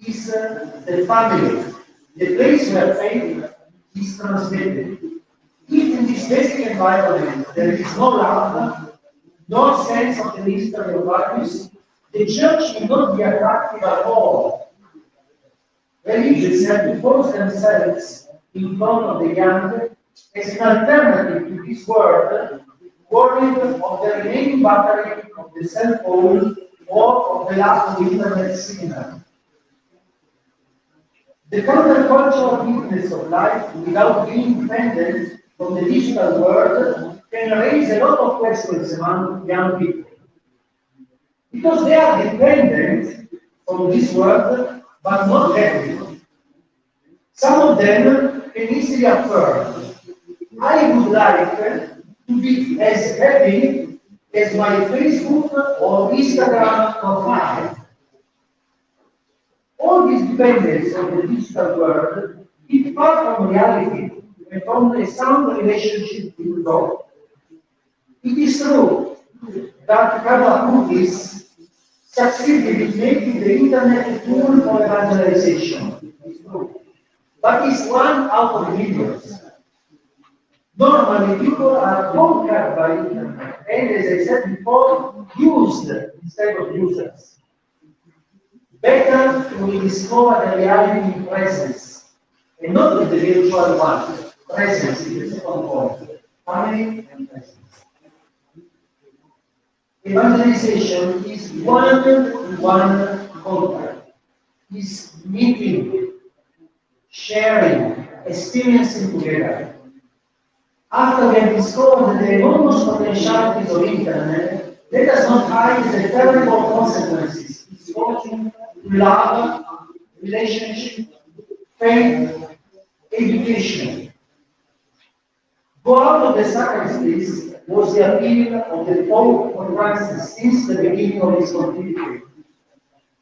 is the family, the place where faith is transmitted. If in this basic environment there is no love, no sense of the history of values, the church will not be attractive at all. Religions have to force themselves in front of the young as an alternative to this world, worried of the remaining battery of the cell phone or of the lack of internet signal. The countercultural witness of life, without being dependent from the digital world, can raise a lot of questions among young people. Because they are dependent from this world, but not happy. Some of them can easily affirm, I would like to be as happy as my Facebook or Instagram profile. All this dependence on the digital world is far from reality and from a sound relationship with God. It is true that Kavakutis succeeded in making the internet a tool for evangelization. It's true. But it's one out of millions. Normally, people are conquered by internet and, as I said before, used instead of users. Better to discover the reality in presence, and not in the virtual one. Presence is the second point. Family and presence. Evangelization is one-to-one contact. Is meeting, sharing, experiencing together. After we have discovered the enormous potentialities of internet, let us not hide the terrible consequences it's causing to love, relationship, faith, education. Go out of the sacristies was the appeal of the Pope for Francis since the beginning of his pontificate.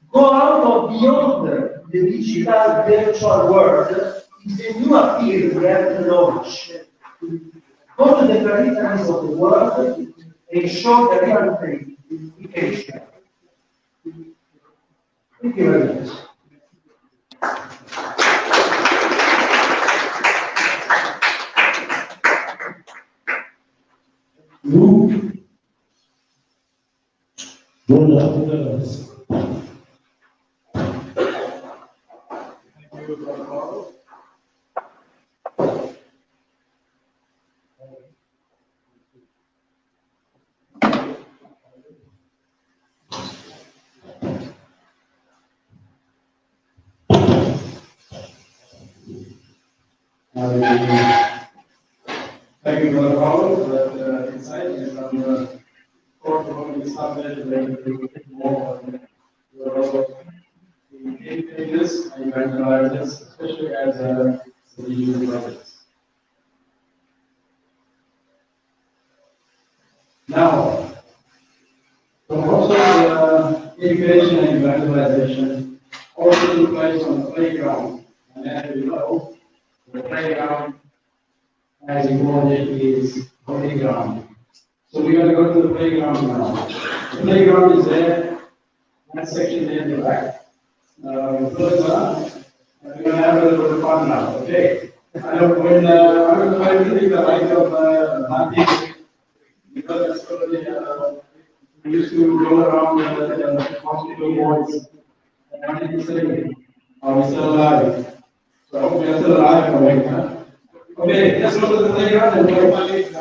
Go out of beyond the digital virtual world is the new appeal we have to launch. Go to the peripheries of the world and show the real faith we can share. Thank you very much. Thank you, Brother Paolo. Thank you, Brother Paolo, for that insight and some thought on the subject related to more on the role of the educators and evangelizers, especially as the digital brothers. Now, so also education and evangelization also took place on the playground, and as we know, the playground, as you call it, is holy ground. So we're going to go to the playground now. The playground is there, that section there in the back. We're going to have a little bit of fun now, okay? I know when I'm going to try to take the light of because we used to go around the hospital wards and wanted to say, are we still alive? So I hope we are still alive for right now. Okay, let's go to the playground and we'll find it.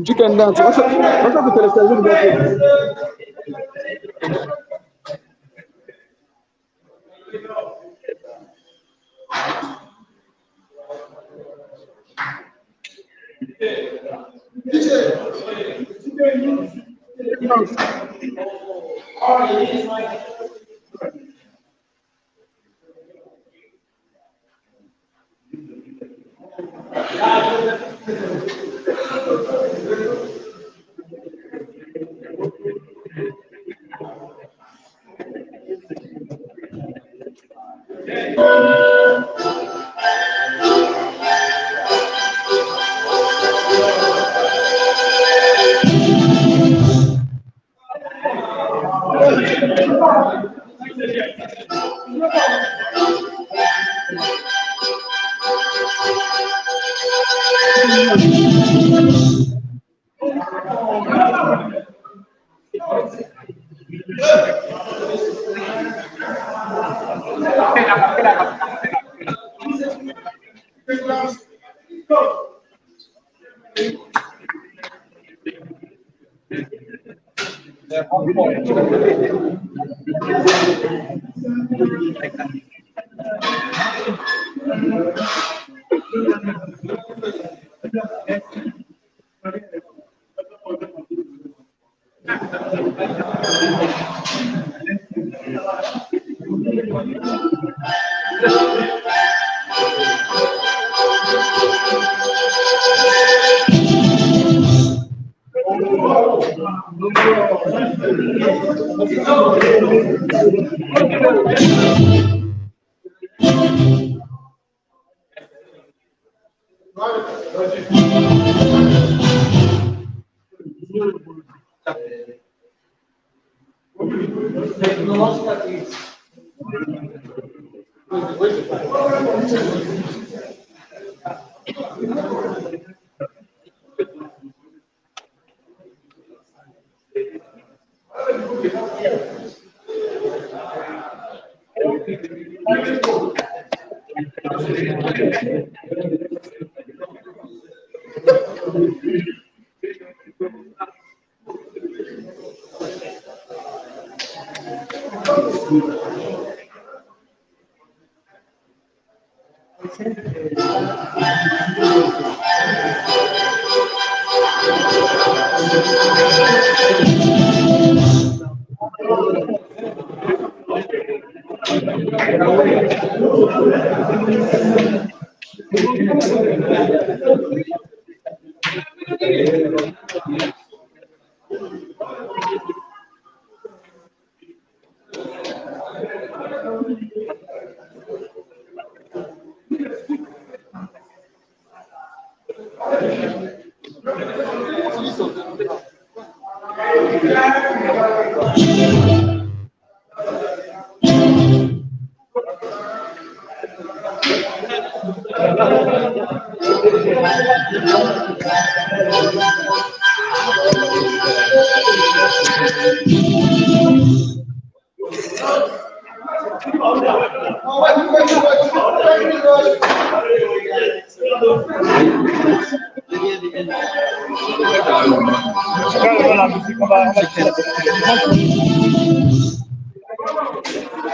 You can dance. What's up with the television?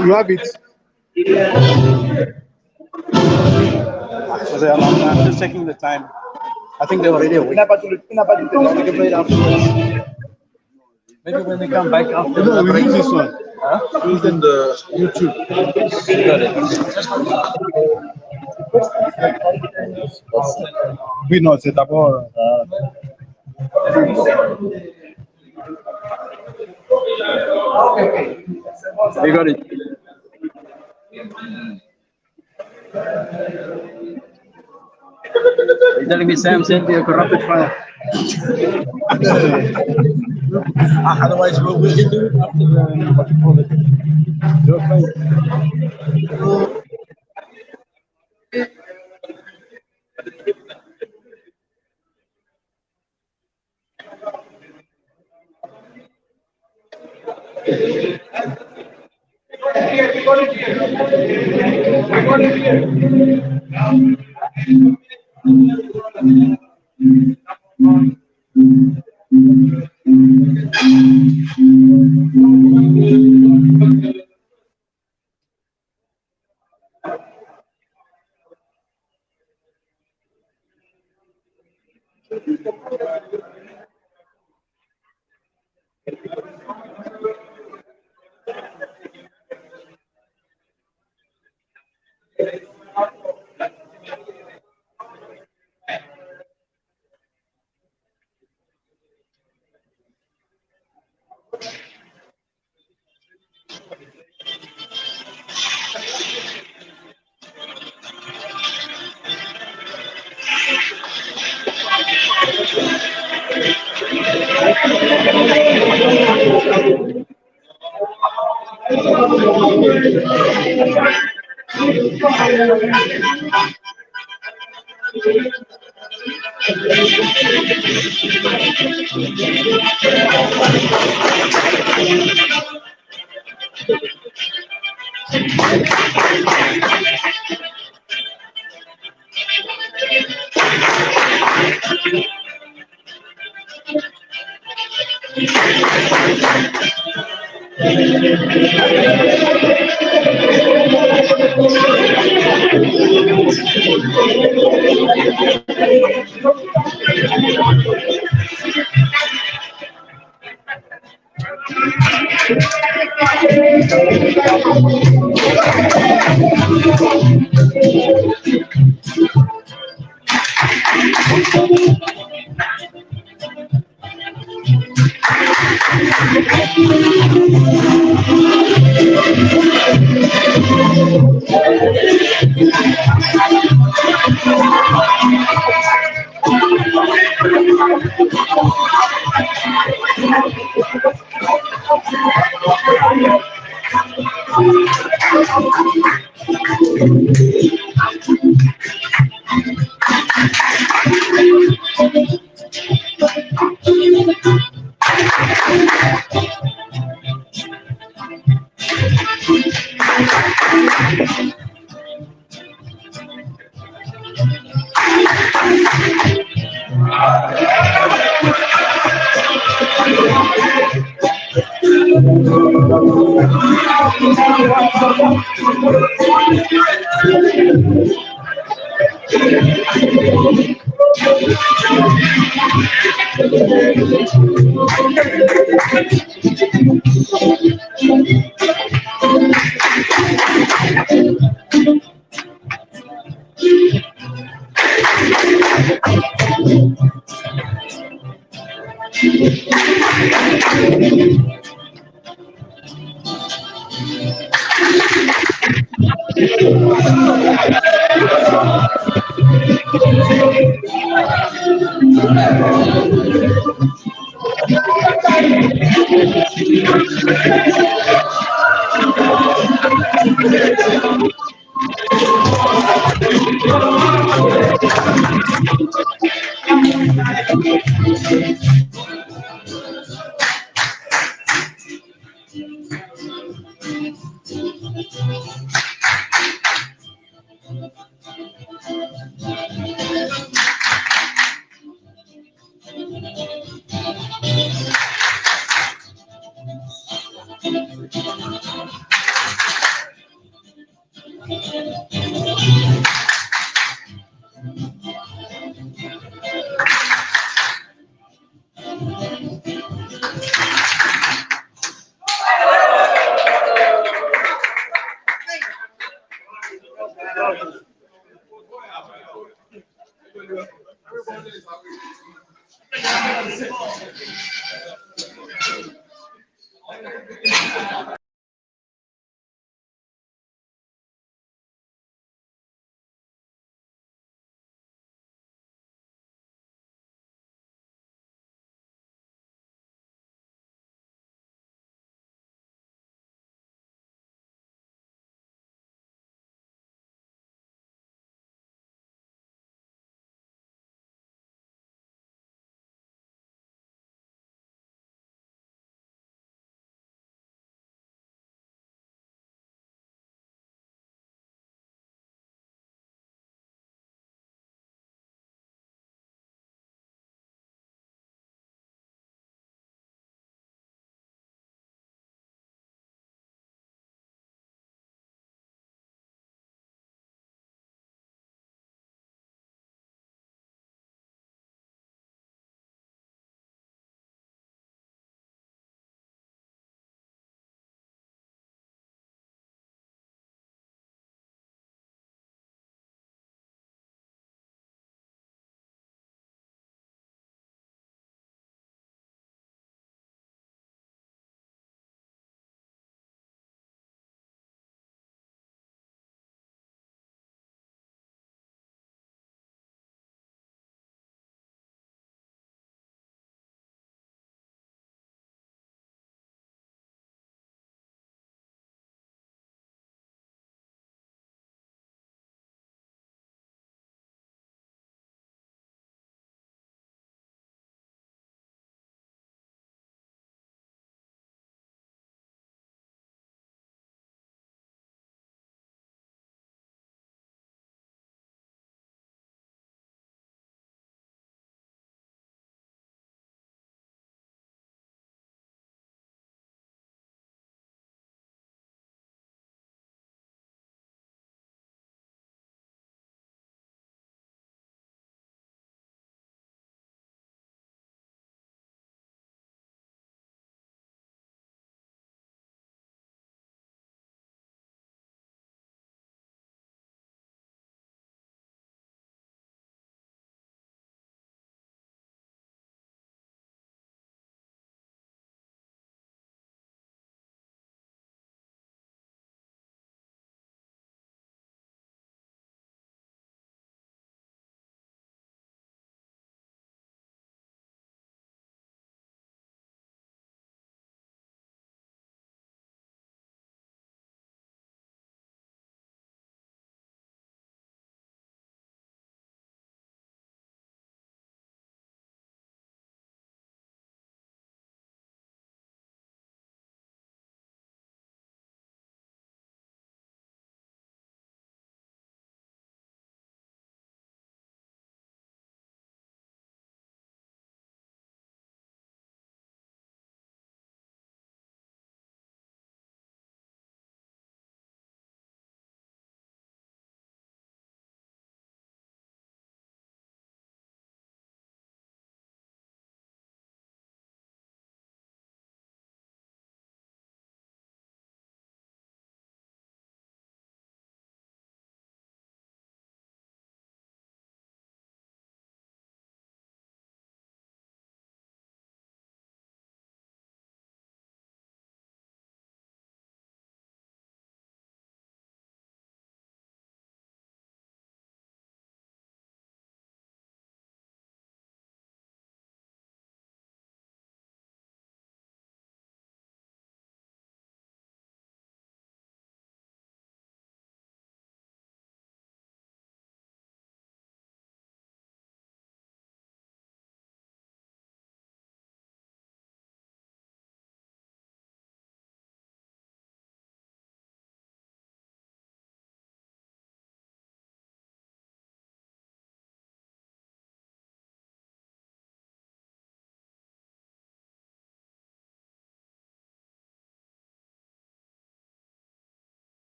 You have it. I'm just checking the time. I think they're already awake. They can play it afterwards. Maybe when they come back after. No, we use this one. Huh? Use in the YouTube. Oui, non, c'est d'abord. We got it. You're telling me Sam sent you a corrupted file? Otherwise, we'll do it after the what you call it.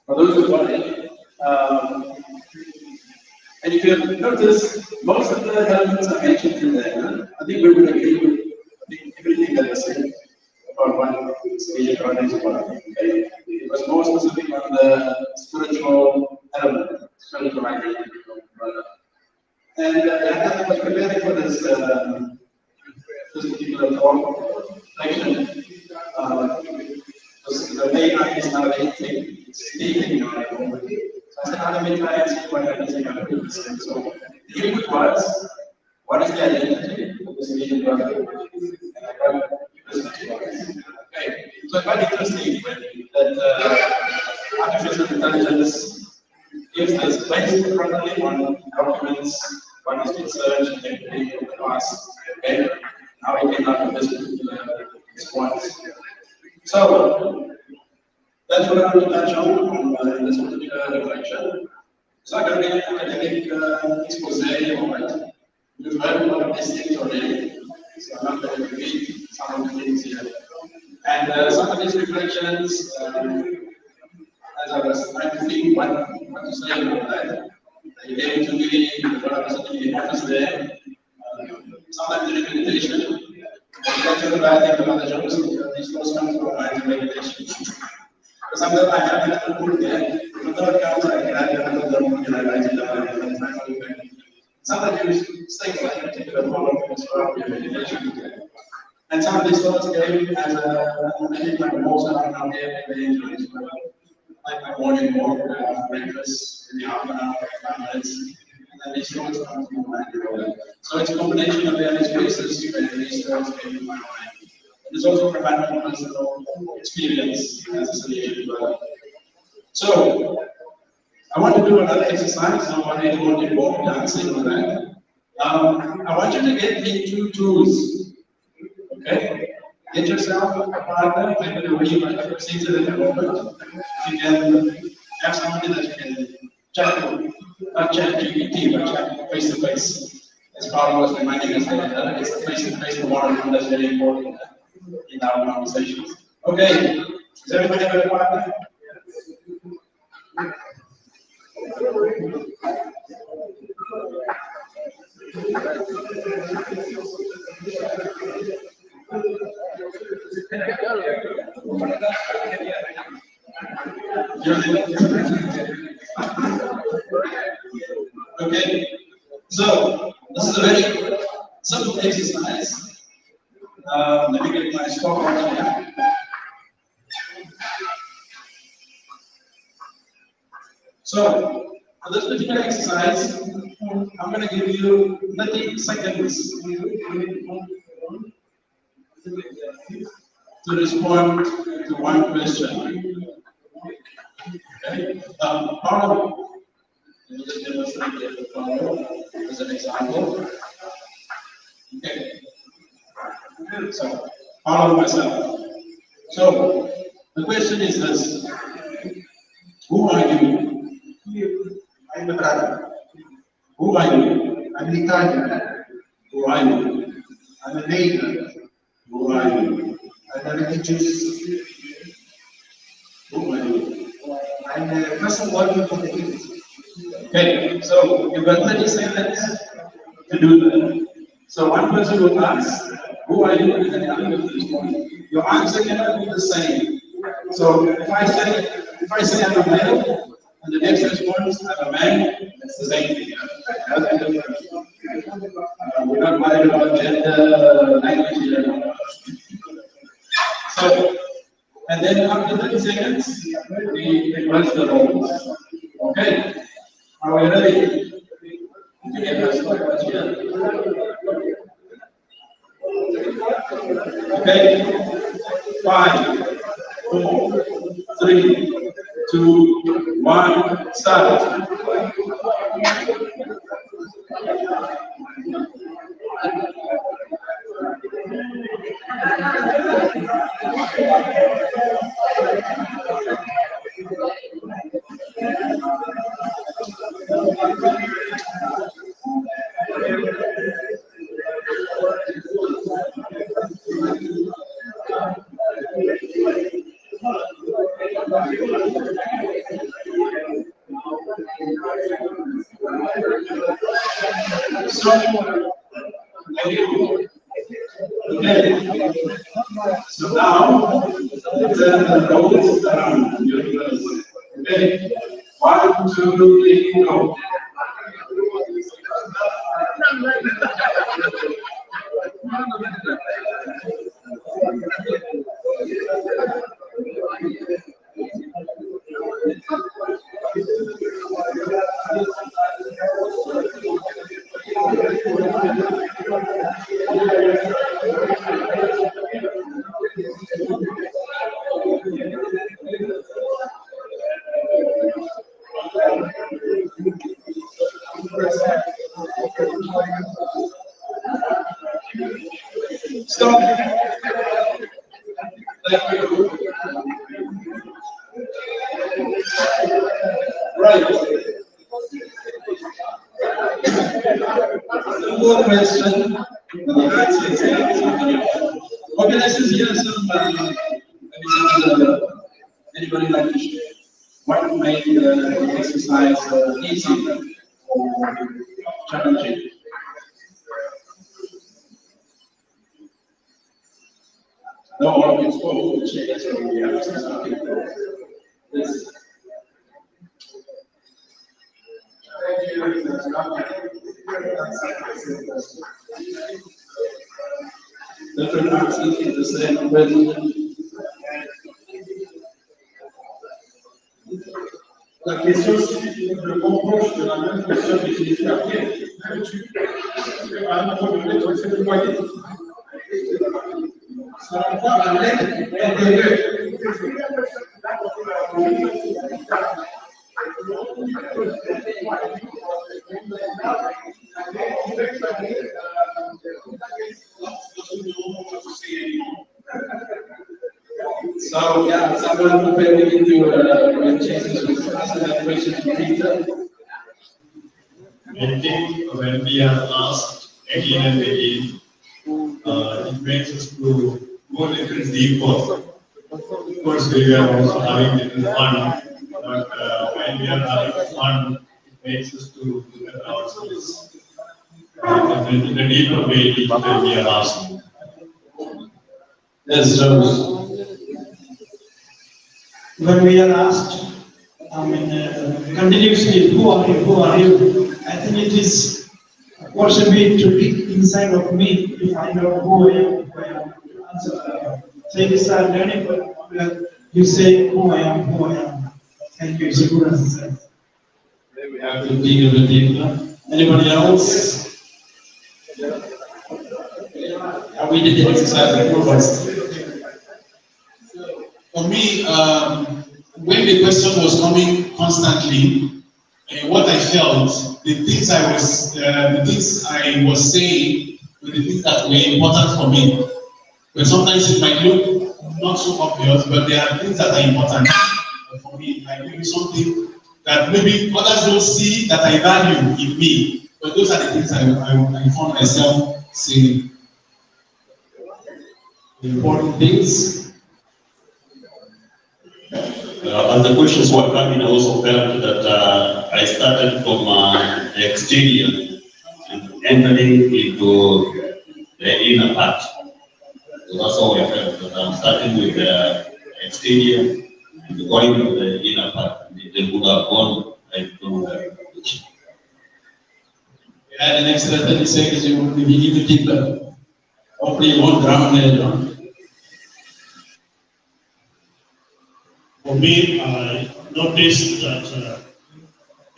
for those who got it. And if you notice, most of the elements are mentioned in there. I think we would agree with everything that is said about what spiritual project is about. Okay? It was more specific on the spiritual element, spiritual identity. And I was preparing for this particular talk section. The AI is now taking on it. So I said, how do we try and see what I think I'm doing? So the input was, what is the identity of the spiritual project? And I got this. Okay, so it's quite interesting that artificial intelligence gives this basic property on documents, what has been searched, and everything in the past. Okay, now we came up with this particular response. So that's what I want to touch on in this particular reflection. It's not going to be an academic expose, right? We've heard a lot of these things already, so I'm not going to repeat some of the things here. And some of these reflections, as I was trying to think what to say about that, they gave to me what I was in the office there. Sometimes the meditation. That's the bad thing about the jobs. These first ones were my meditation. Sometimes I have another put there. The third comes, I can add another one and I write it down. Sometimes you stay for a particular problem for your meditation. And some of these thoughts came as I think like most of them out there, like my morning walk, breakfast in the afternoon, 5 minutes. And these thoughts come to my mind. So it's a combination of various places where these thoughts came to my mind. It's also provided my personal experience as a Salesian brother. So I want to do another exercise. I want to do more dancing with that. I want you to get into twos. Okay? Get yourself a partner. I'm going to read my procedure in a moment. You can have somebody that you can chat with. Not chat GPT, but chat face to face. As Paolo was reminding us that it's the face to face one that's very important in our conversations. Okay, does everybody have a partner? Okay, so this is a very simple exercise. Let me get my stopwatch here. So, for this particular exercise, I'm going to give you 30 seconds to respond to one question. Okay? Paolo, let me just demonstrate the Paolo as an example. Okay. So, Paolo myself. So, the question is this: who are you? I'm a brother. Who are you? I'm an Italian. Who are you? I'm a neighbor. Who are you? I'm a religious. Who are you? I'm a person working for the youth. Okay, so you've got 30 seconds to do that. So one person will ask, who are you? And the other will respond. Your answer cannot be the same. So if I say I'm a male, and the next response, I'm a man, it's the same thing. We're not worried about gender, language here. So, and then after 30 seconds, we reverse the roles. Okay? Are we ready? You can have stopwatch here. Okay? 5, 4, 3, 2, 1, start. So now, the notes around your verse. Okay, 1, 2, 3, go. Stop. Thank you. Right. One more question. Okay, let's just hear some. Anybody like to share? What made the exercise easy or challenging? No, all of you spoke to share the exercise. Yes. Different accents in the same question. La question, c'est le comproche de la même question que j'ai fait après. Même tu à un moment donné, tu fais le moyen. Ça renvoie à l'aide intérieure. So, yeah, someone prepared me to Jesus asked that question to Peter. I think when we are asked again and again, it makes us to go a little deeper. Of course, we are also having little fun, but when we are having fun, it makes us to look at ourselves in a deeper way each time we are asked. Yes, Rose. When we are asked, continuously, who are you? I think it is forcing me to dig inside of me to find out who I am, to answer that. So it is a learning, you say who I am. Thank you, it's a good exercise. We have to dig a bit deeper. Anybody else? We did the exercise before. For me, when the question was coming constantly, what I felt, the things I was saying, were the things that were important for me. But sometimes it might look not so obvious, but there are things that are important for me. Like maybe something that maybe others don't see that I value in me. But those are the things I found myself saying. Important things. As the questions were coming, I also felt that I started from exterior and entering into the inner part. So that's how I felt, that I'm starting with the exterior and going to the inner part. They would have gone right to And the next 30 seconds, you will be even deeper. Hopefully, you won't drown later on. For me, I noticed that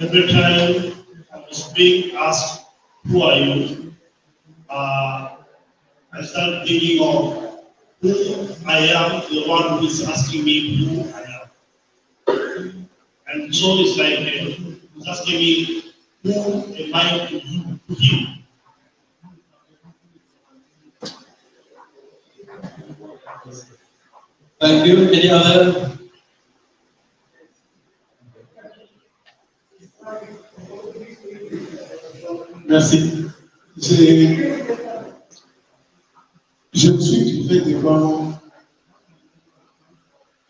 every time I was being asked, who are you? I started thinking of who I am, the one who is asking me who I am. And so it's like he's asking me, who am I to him? Thank you. Any other? Merci. Je me suis trouvé devant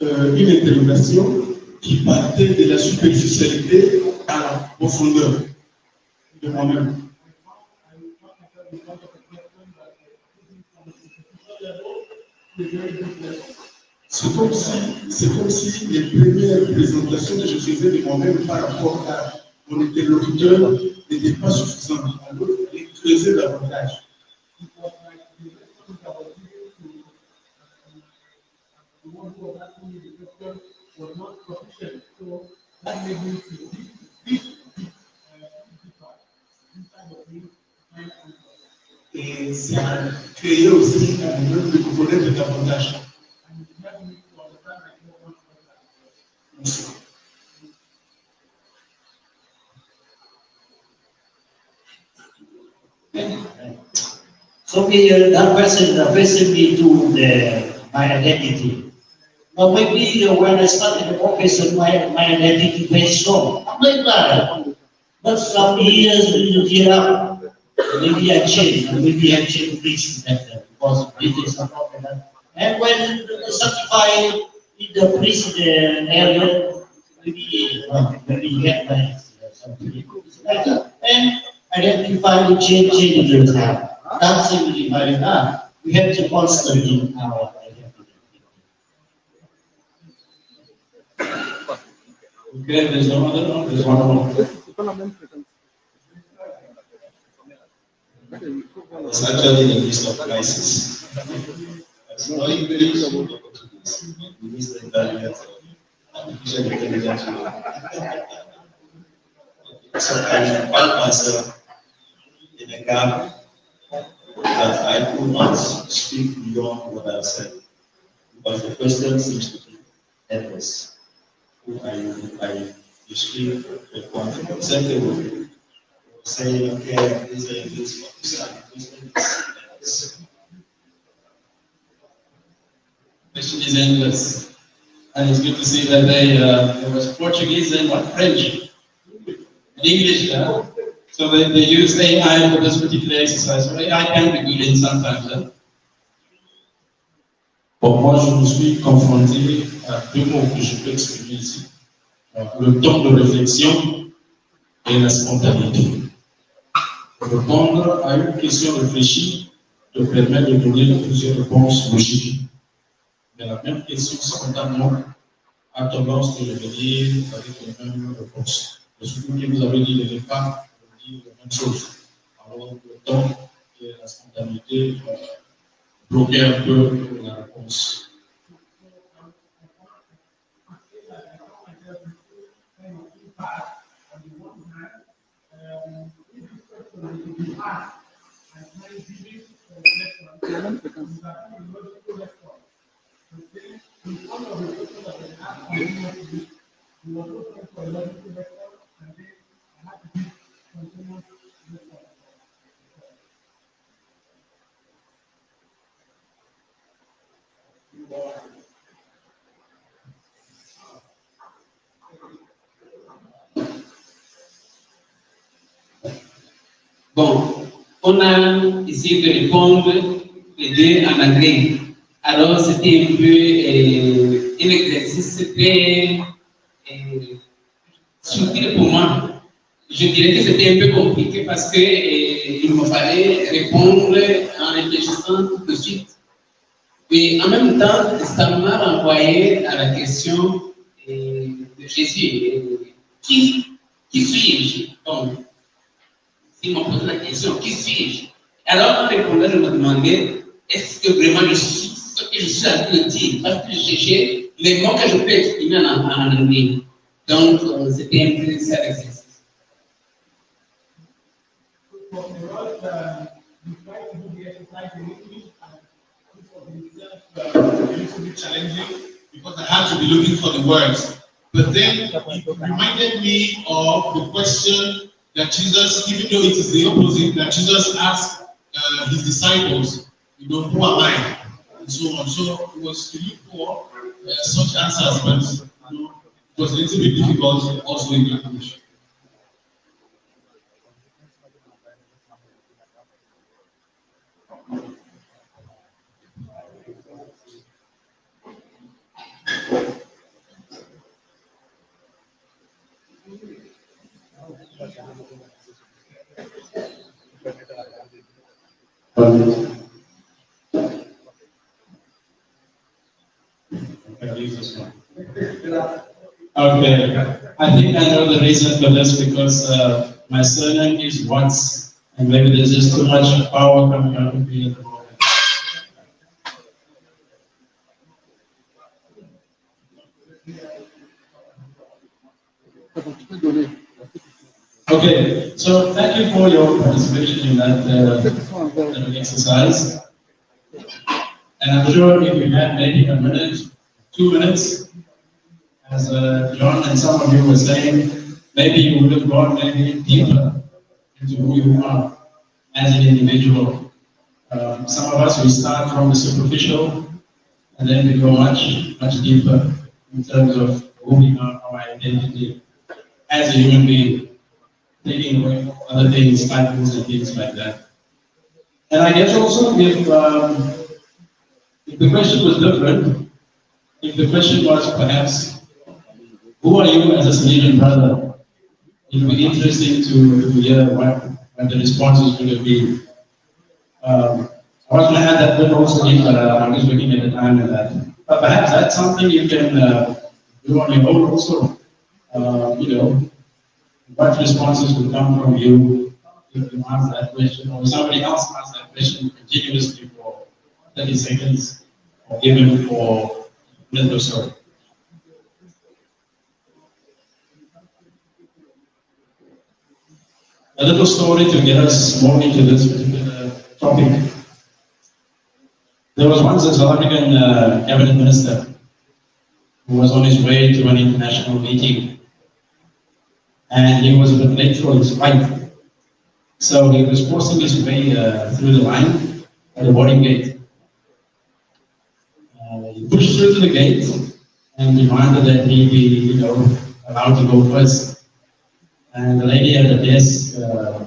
une interrogation qui partait de la superficialité à la profondeur de moi-même. C'est comme si les premières présentations que je faisais de moi-même par rapport à mon interlocuteur n'étaient pas suffisantes. Alors, il fallait creuser davantage. Et ça a créé aussi un nombre de connaître davantage. So that person me to my identity. Now maybe when I started the profession, my identity very strong. I'm like that. But some years later, maybe I changed. Maybe I changed this better because this is a problem. And when I certified in the priest area, maybe get my something better. And identify the change in the time. That's really very hard. We have to constantly our identity. Okay, there's no other one. There's one more. It's actually in the midst of crisis. It's not English, we miss the value of artificial intelligence. So I found myself in a gap that I could not speak beyond what I've said. Because the question seems to be endless. Who are you? You speak the point. Exactly what you say, okay, this is what you say. Question is endless. And it's good to see that there was Portuguese and French. In English, so they use AI for this particular exercise. So AI can be good in sometimes. Pour moi, je me suis confronté à deux mots que je peux exprimer ici. Le temps de réflexion et la spontanéité. Répondre à une question réfléchie te permet de donner plusieurs réponses logiques. Mais la même question spontanément a tendance de revenir avec les mêmes réponses. Et surtout que vous avez dit les femmes dire la même chose. Alors le temps et la spontanéité bloquaient un peu la réponse. Bon, on a essayé de répondre les deux en anglais. Alors, c'était un peu un exercice très subtil pour moi. Je dirais que c'était un peu compliqué parce que il me fallait répondre en réfléchissant tout de suite. Et en même temps, ça m'a renvoyé à la question de Jésus. Qui suis-je? Donc, s'il m'a posé la question, qui suis-je? Alors, en répondant, je me demandais, est-ce que vraiment je suis ce que je suis en train de dire? Parce que je cherchais les mots que je peux exprimer en anglais. Donc, c'était un peu ça l'exercice. A little bit challenging because I had to be looking for the words. But then it reminded me of the question that Jesus, even though it is the opposite, that Jesus asked his disciples, you know, who am I? And so on. So it was to look for such answers, but you know, it was a little bit difficult also in English. Okay, I think I know the reason for this because my surname is Watts, and maybe there's just too much power coming out of me at the moment. Okay, so thank you for your participation in that exercise. And I'm sure if you had maybe a minute, 2 minutes, as John and some of you were saying, maybe you would have gone maybe deeper into who you are as an individual. Some of us, we start from the superficial, and then we go much, much deeper in terms of who we are, our identity as a human being, taking away other things, titles and things like that. And I guess also if the question was different, if the question was perhaps, who are you as a Salesian brother? It would be interesting to hear what the responses would have been. I was going to add that bit also in, but I'm just looking at the time and that. But perhaps that's something you can do on your own also. You know, what responses will come from you if you answer that question, or somebody else asks that question continuously for 30 seconds, or even for a minute or so. A little story to get us more into this particular topic. There was once a South African cabinet minister who was on his way to an international meeting, and he was a bit late for his flight. So he was forcing his way through the line at the boarding gate. He pushed through to the gate and demanded that he be, allowed to go first. And the lady at the desk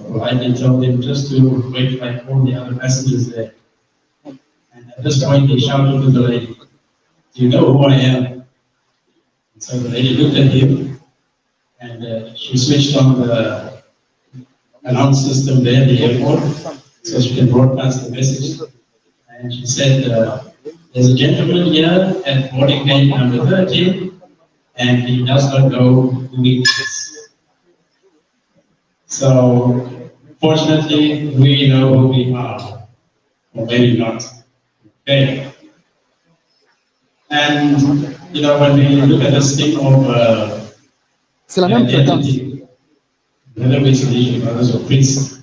politely told him just to wait like all the other passengers there. And at this point he shouted to the lady, "Do you know who I am?" And so the lady looked at him, and she switched on the announce system there at the airport so she can broadcast the message. And she said, "There's a gentleman here at boarding gate number 13, and he does not know who he is." So, fortunately, we know who we are, or maybe not. Okay. And, when we look at this thing of identity, whether we're Salesian brothers or priests,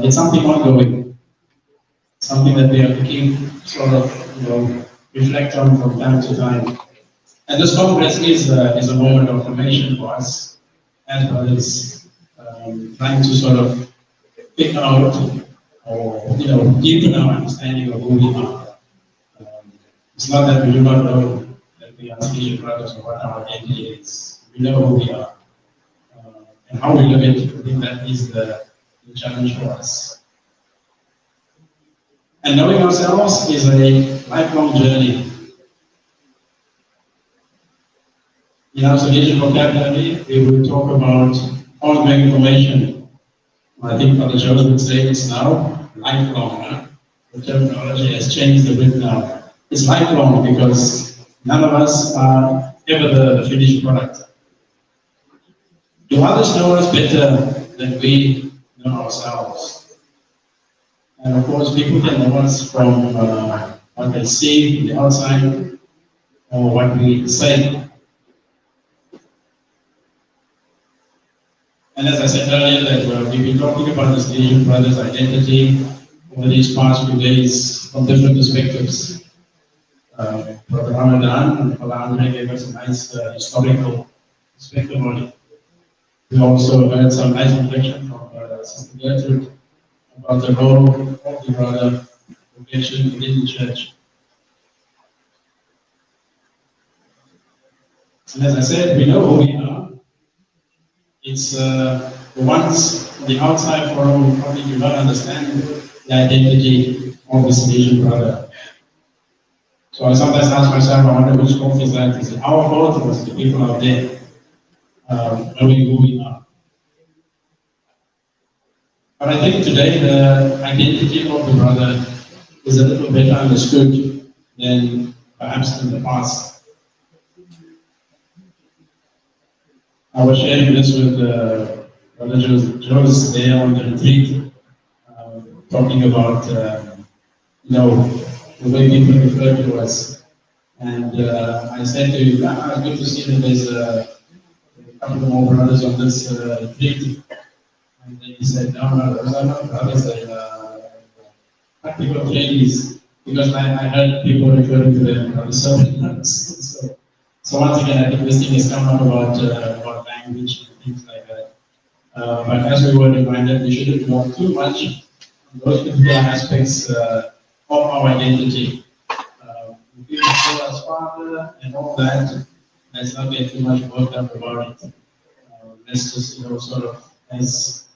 it's something ongoing, something that we are looking sort of, reflect on from time to time. And this congress is a moment of formation for us as brothers. Trying to sort of pick out or deepen our understanding of who we are. It's not that we do not know that we are Salesian brothers or what our identity is. We know who we are. And how we live it, I think that is the challenge for us. And knowing ourselves is a lifelong journey. In our Salesian vocabulary, we will talk about ongoing formation. I think Father Joseph would say it's now lifelong. Huh? The terminology has changed a bit now. It's lifelong because none of us are ever the finished product. Do others know us better than we know ourselves? And of course, people can know us from what they see from the outside or what we say. And as I said earlier, that we've been talking about the Salesian brothers' identity over these past few days from different perspectives. Brother Ramadan and Father Andre gave us a nice historical perspective on it. We also heard some nice reflection from Sister Gertrude about the role of the brother vocation within the church. And as I said, we know who we are. It's the ones on the outside forum probably do not understand the identity of the Salesian brother. So I sometimes ask myself, I wonder which fault is that? Is it our fault or is it the people out there knowing who we are? But I think today the identity of the brother is a little better understood than perhaps in the past. I was sharing this with Brother Joseph there on the retreat, talking about you know, the way people refer to us. And I said to him, it's good to see that there's a couple more brothers on this retreat. And then he said, no, those are not brothers, they're practical ladies. Because I heard people referring to them as brothers. So once again, I think this thing has come up about language and things like that. But as we were reminded, we shouldn't dwell too much on those particular aspects of our identity. We feel as Father and all that. Let's not get too much worked up about it. Let's just, you know, sort of, as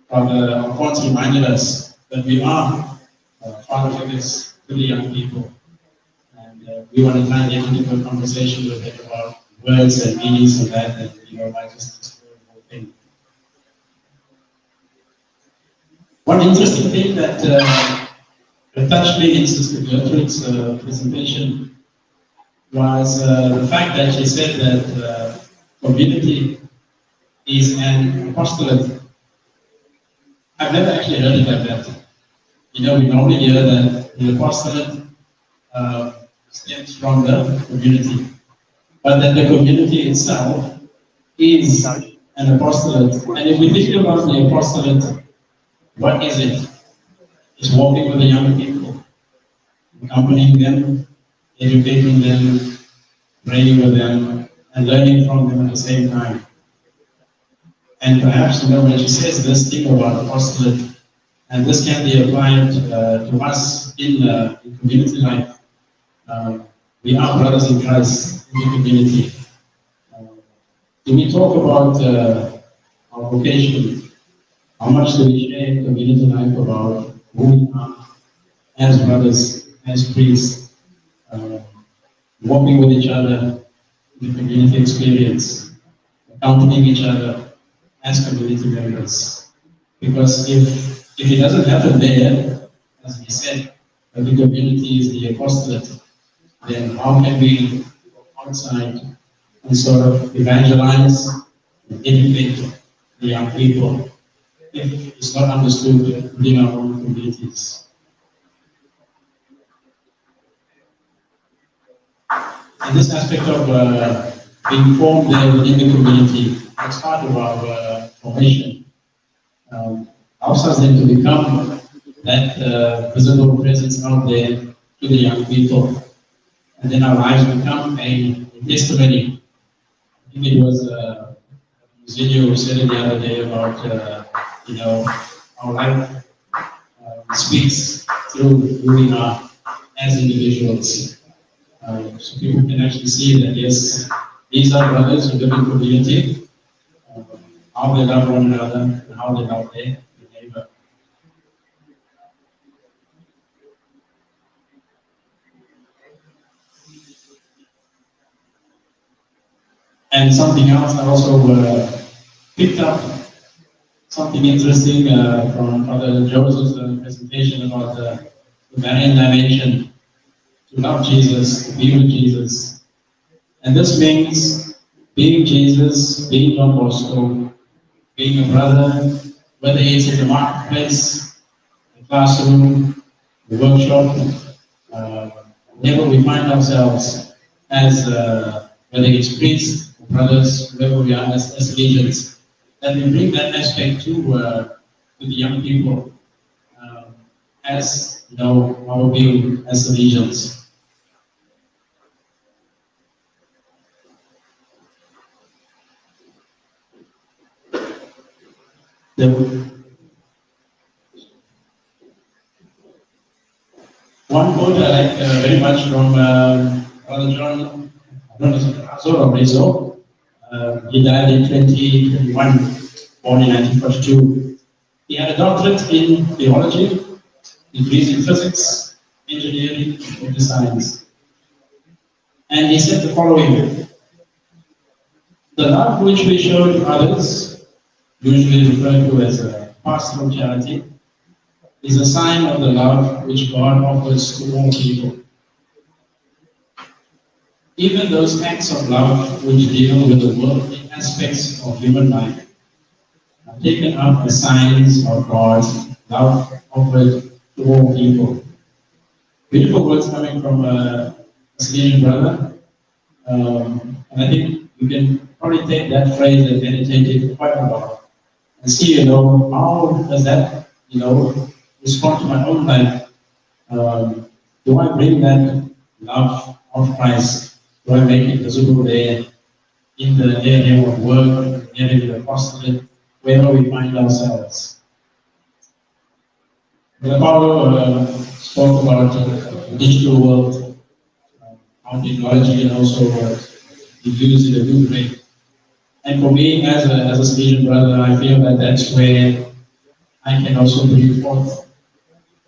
Father Alphonse reminded us, that we are father figures to the young people. And we want to try and get into a conversation with them about words and meanings and that, and, you know, might just explore the whole thing. One interesting thing that touched me in Sister Gertrude's presentation was the fact that she said that community is an apostolate. I've never actually heard it like that. You know, we normally hear that the apostolate stems from the community, but that the community itself is an apostolate. And if we think about the apostolate, what is it? It's walking with the young people, accompanying them, educating them, praying with them, and learning from them at the same time. And perhaps, you know, when she says this thing about apostolate, and this can be applied to us in community life. We are brothers in Christ in the community. When we talk about our vocation, how much do we share in community life about who we are as brothers, as priests, walking with each other in the community experience, accompanying each other as community members. Because if it doesn't happen there, as we said, that the community is the apostolate, then how can we go outside and sort of evangelize and educate the young people if it's not understood within our own communities? And this aspect of being formed there within the community, that's part of our formation. Helps us then to become that visible presence out there to the young people. And then our lives become a testimony. I think it was Zinio who said it the other day about, you know, our life speaks through who we are as individuals. So people can actually see that, yes, these are brothers who live in community, how they love one another, and how they love their neighbor. And something else I also picked up, something interesting from Father Joseph's presentation about the Marian dimension, to love Jesus, to be with Jesus. And this means being Jesus, being Don Bosco, being a brother, whether it's in the marketplace, the classroom, the workshop, wherever we find ourselves as, whether it's priests, brothers, wherever we are as legions, that we bring that aspect to the young people as, you know, our view as legions. One quote I like very much from Father John, he died in 2021, born in 1942. He had a doctorate in theology, degrees in physics, engineering, and computer science. And he said the following: the love which we show to others, usually referred to as pastoral charity is a sign of the love which God offers to all people. Even those acts of love which deal with the worldly aspects of human life are taken up as signs of God's love offered to all people. Beautiful words coming from a Salesian brother. And I think you can probably take that phrase and meditate it quite a lot and see, how does that, respond to my own life? Do I bring that love of Christ? Do I make it visible there in the area of work, in the area of the apostolate, wherever we find ourselves? Paolo spoke about the digital world, how technology can also be used in a good way. And for me, as a Salesian brother, I feel that that's where I can also bring forth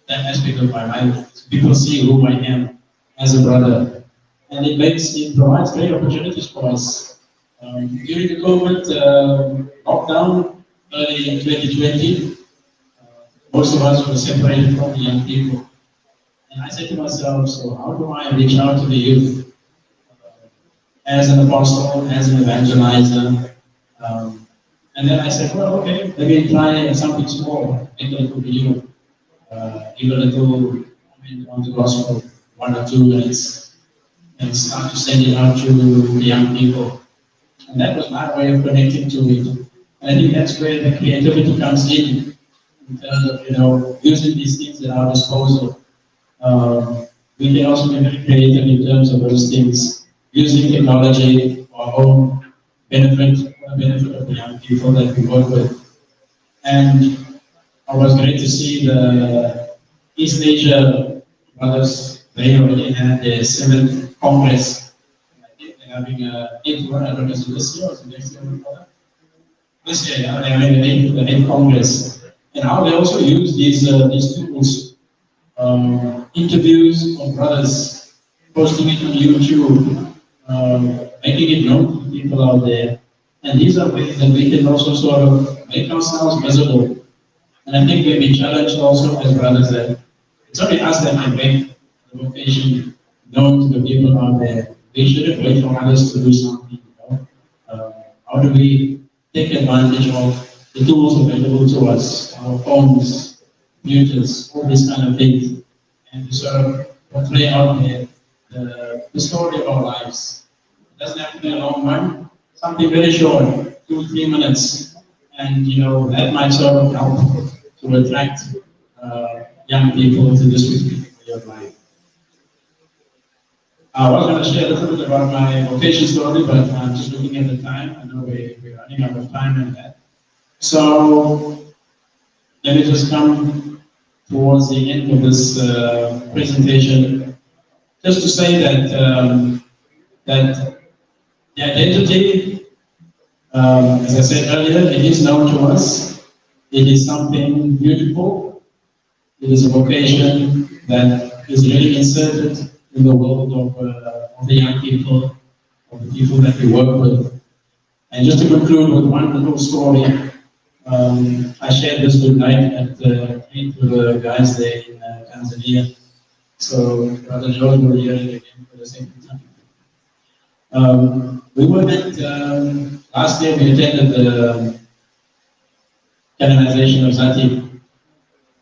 that aspect of my life. So people see who I am as a brother. And it provides great opportunities for us. During the COVID lockdown early in 2020, most of us were separated from the young people. And I said to myself, so how do I reach out to the youth as an apostle, as an evangelizer? And then I said, well, okay, let me try something small, make a little video, give a little comment on the gospel, 1 or 2 minutes, and start to send it out to the young people. And that was my way of connecting to it. And I think that's where the creativity comes in terms of, using these things at our disposal. We can also be very creative in terms of those things, using technology for our own benefit, for the benefit of the young people that we work with. And it was great to see the East Asia brothers. They already had their 7th congress. I think they're having an 8th one. I don't know if it's this year or the next year. This year, yeah, they're having the 8th congress. And how they also use these tools, interviews of brothers, posting it on YouTube, making it known to people out there. And these are ways that we can also sort of make ourselves visible. And I think we've been challenged also as brothers that it's only us that can make the vocation known to the people out there. We shouldn't wait for others to do something. How do we take advantage of the tools available to us, our phones, computers, all these kind of things, and to sort of portray out there the story of our lives. It doesn't have to be a long one, something very short, 2-3 minutes, and that might sort of help to attract young people to this way of life. I was going to share a little bit about my vocation story, but I'm just looking at the time. I know we're running out of time in that. So let me just come towards the end of this presentation, just to say that that the identity, as I said earlier, it is known to us. It is something beautiful. It is a vocation that is really inserted in the world of the young people, of the people that we work with. And just to conclude with one little story, I shared this good night at the guys there in Tanzania. So Brother George will hear it again for the second time. We went last year. We attended the canonization of Zati.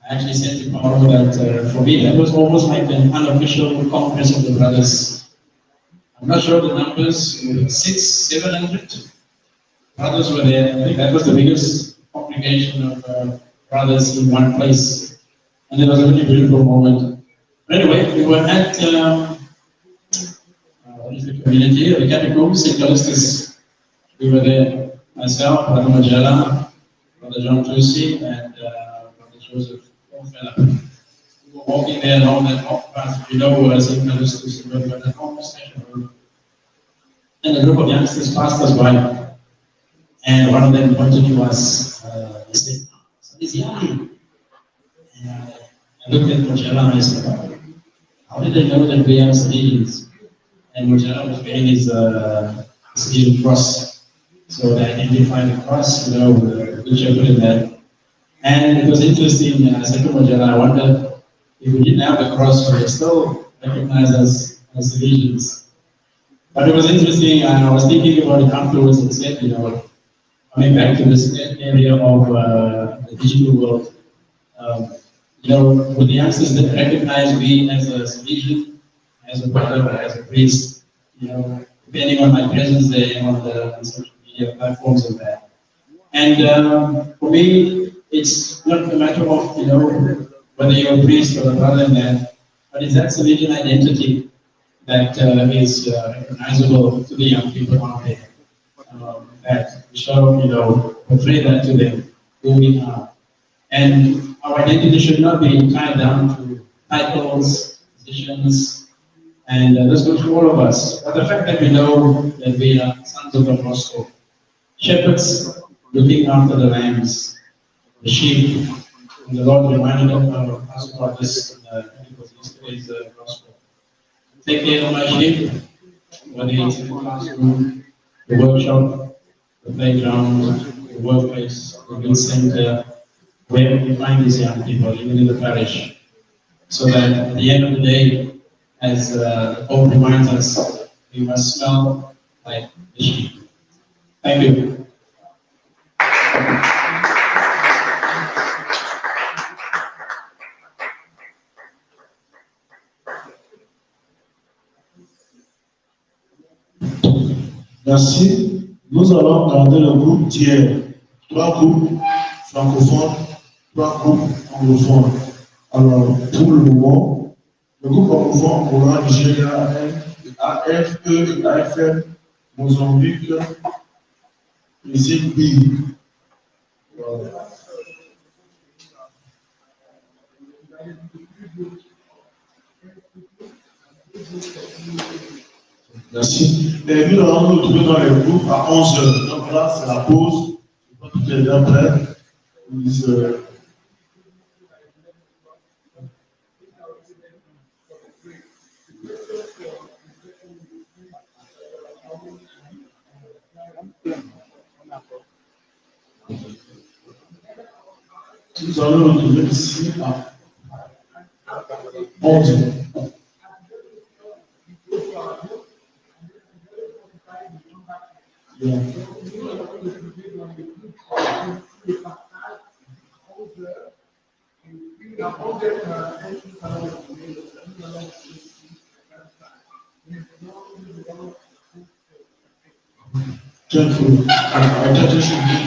I actually said to Paolo that for me that was almost like an unofficial congress of the brothers. I'm not sure the numbers, 600-700 brothers were there. I think that was the biggest congregation of brothers in one place, and it was a really beautiful moment. But anyway, we were at what is the community? The catacombs in Callistus. We were there. Myself, Brother Magella, Brother John Tusi, and Brother Joseph. We were walking there along that walk path. We know was in Callistus. We were at almost there. And a group of youngsters passed us by. And one of them pointed to us. He said, Salésien. And I looked at Magella and I said, how did they know that we are Salesians? And Magella was wearing his Salesian cross. So they identified the cross, the good shepherd in that. And it was interesting, Secretary, I wondered if we didn't have the cross, we were still recognized as Salesians. But it was interesting, I was thinking about it afterwards and said, coming back to this area of the digital world, would the youngsters that recognize me as a Salesian, as a brother, or as a priest, depending on my presence there on the social media platforms and that. And for me, it's not a matter of, whether you're a priest or a brother in that, but it's that Salesian identity that is recognizable to the young people out there. That we show, portray that to them, who we are. And our identity should not be tied down to titles, positions, and this goes for all of us. But the fact that we know that we are sons of the gospel, shepherds looking after the lambs, the sheep, and the Lord reminded us about this because yesterday's gospel. Take care of my sheep, whether it's in the classroom, the workshop, the playground, the workplace, the youth center, wherever we find these young people, even in the parish, so that at the end of the day, as the Pope reminds us, we must smell like the sheep. Thank you. Merci. Nous allons garder le groupe d'hier. 3 groupes francophones, 3 groupes anglophones. Alors, pour le moment, le groupe francophone aura Nigeria, AF, E, AFM, Mozambique, B. Merci. Et nous allons nous retrouver dans les groupes à 11h. Donc là, c'est la pause. Je vais tout aider après. Nous allons nous retrouver ici à 11h. Yeah. Careful. I thought you should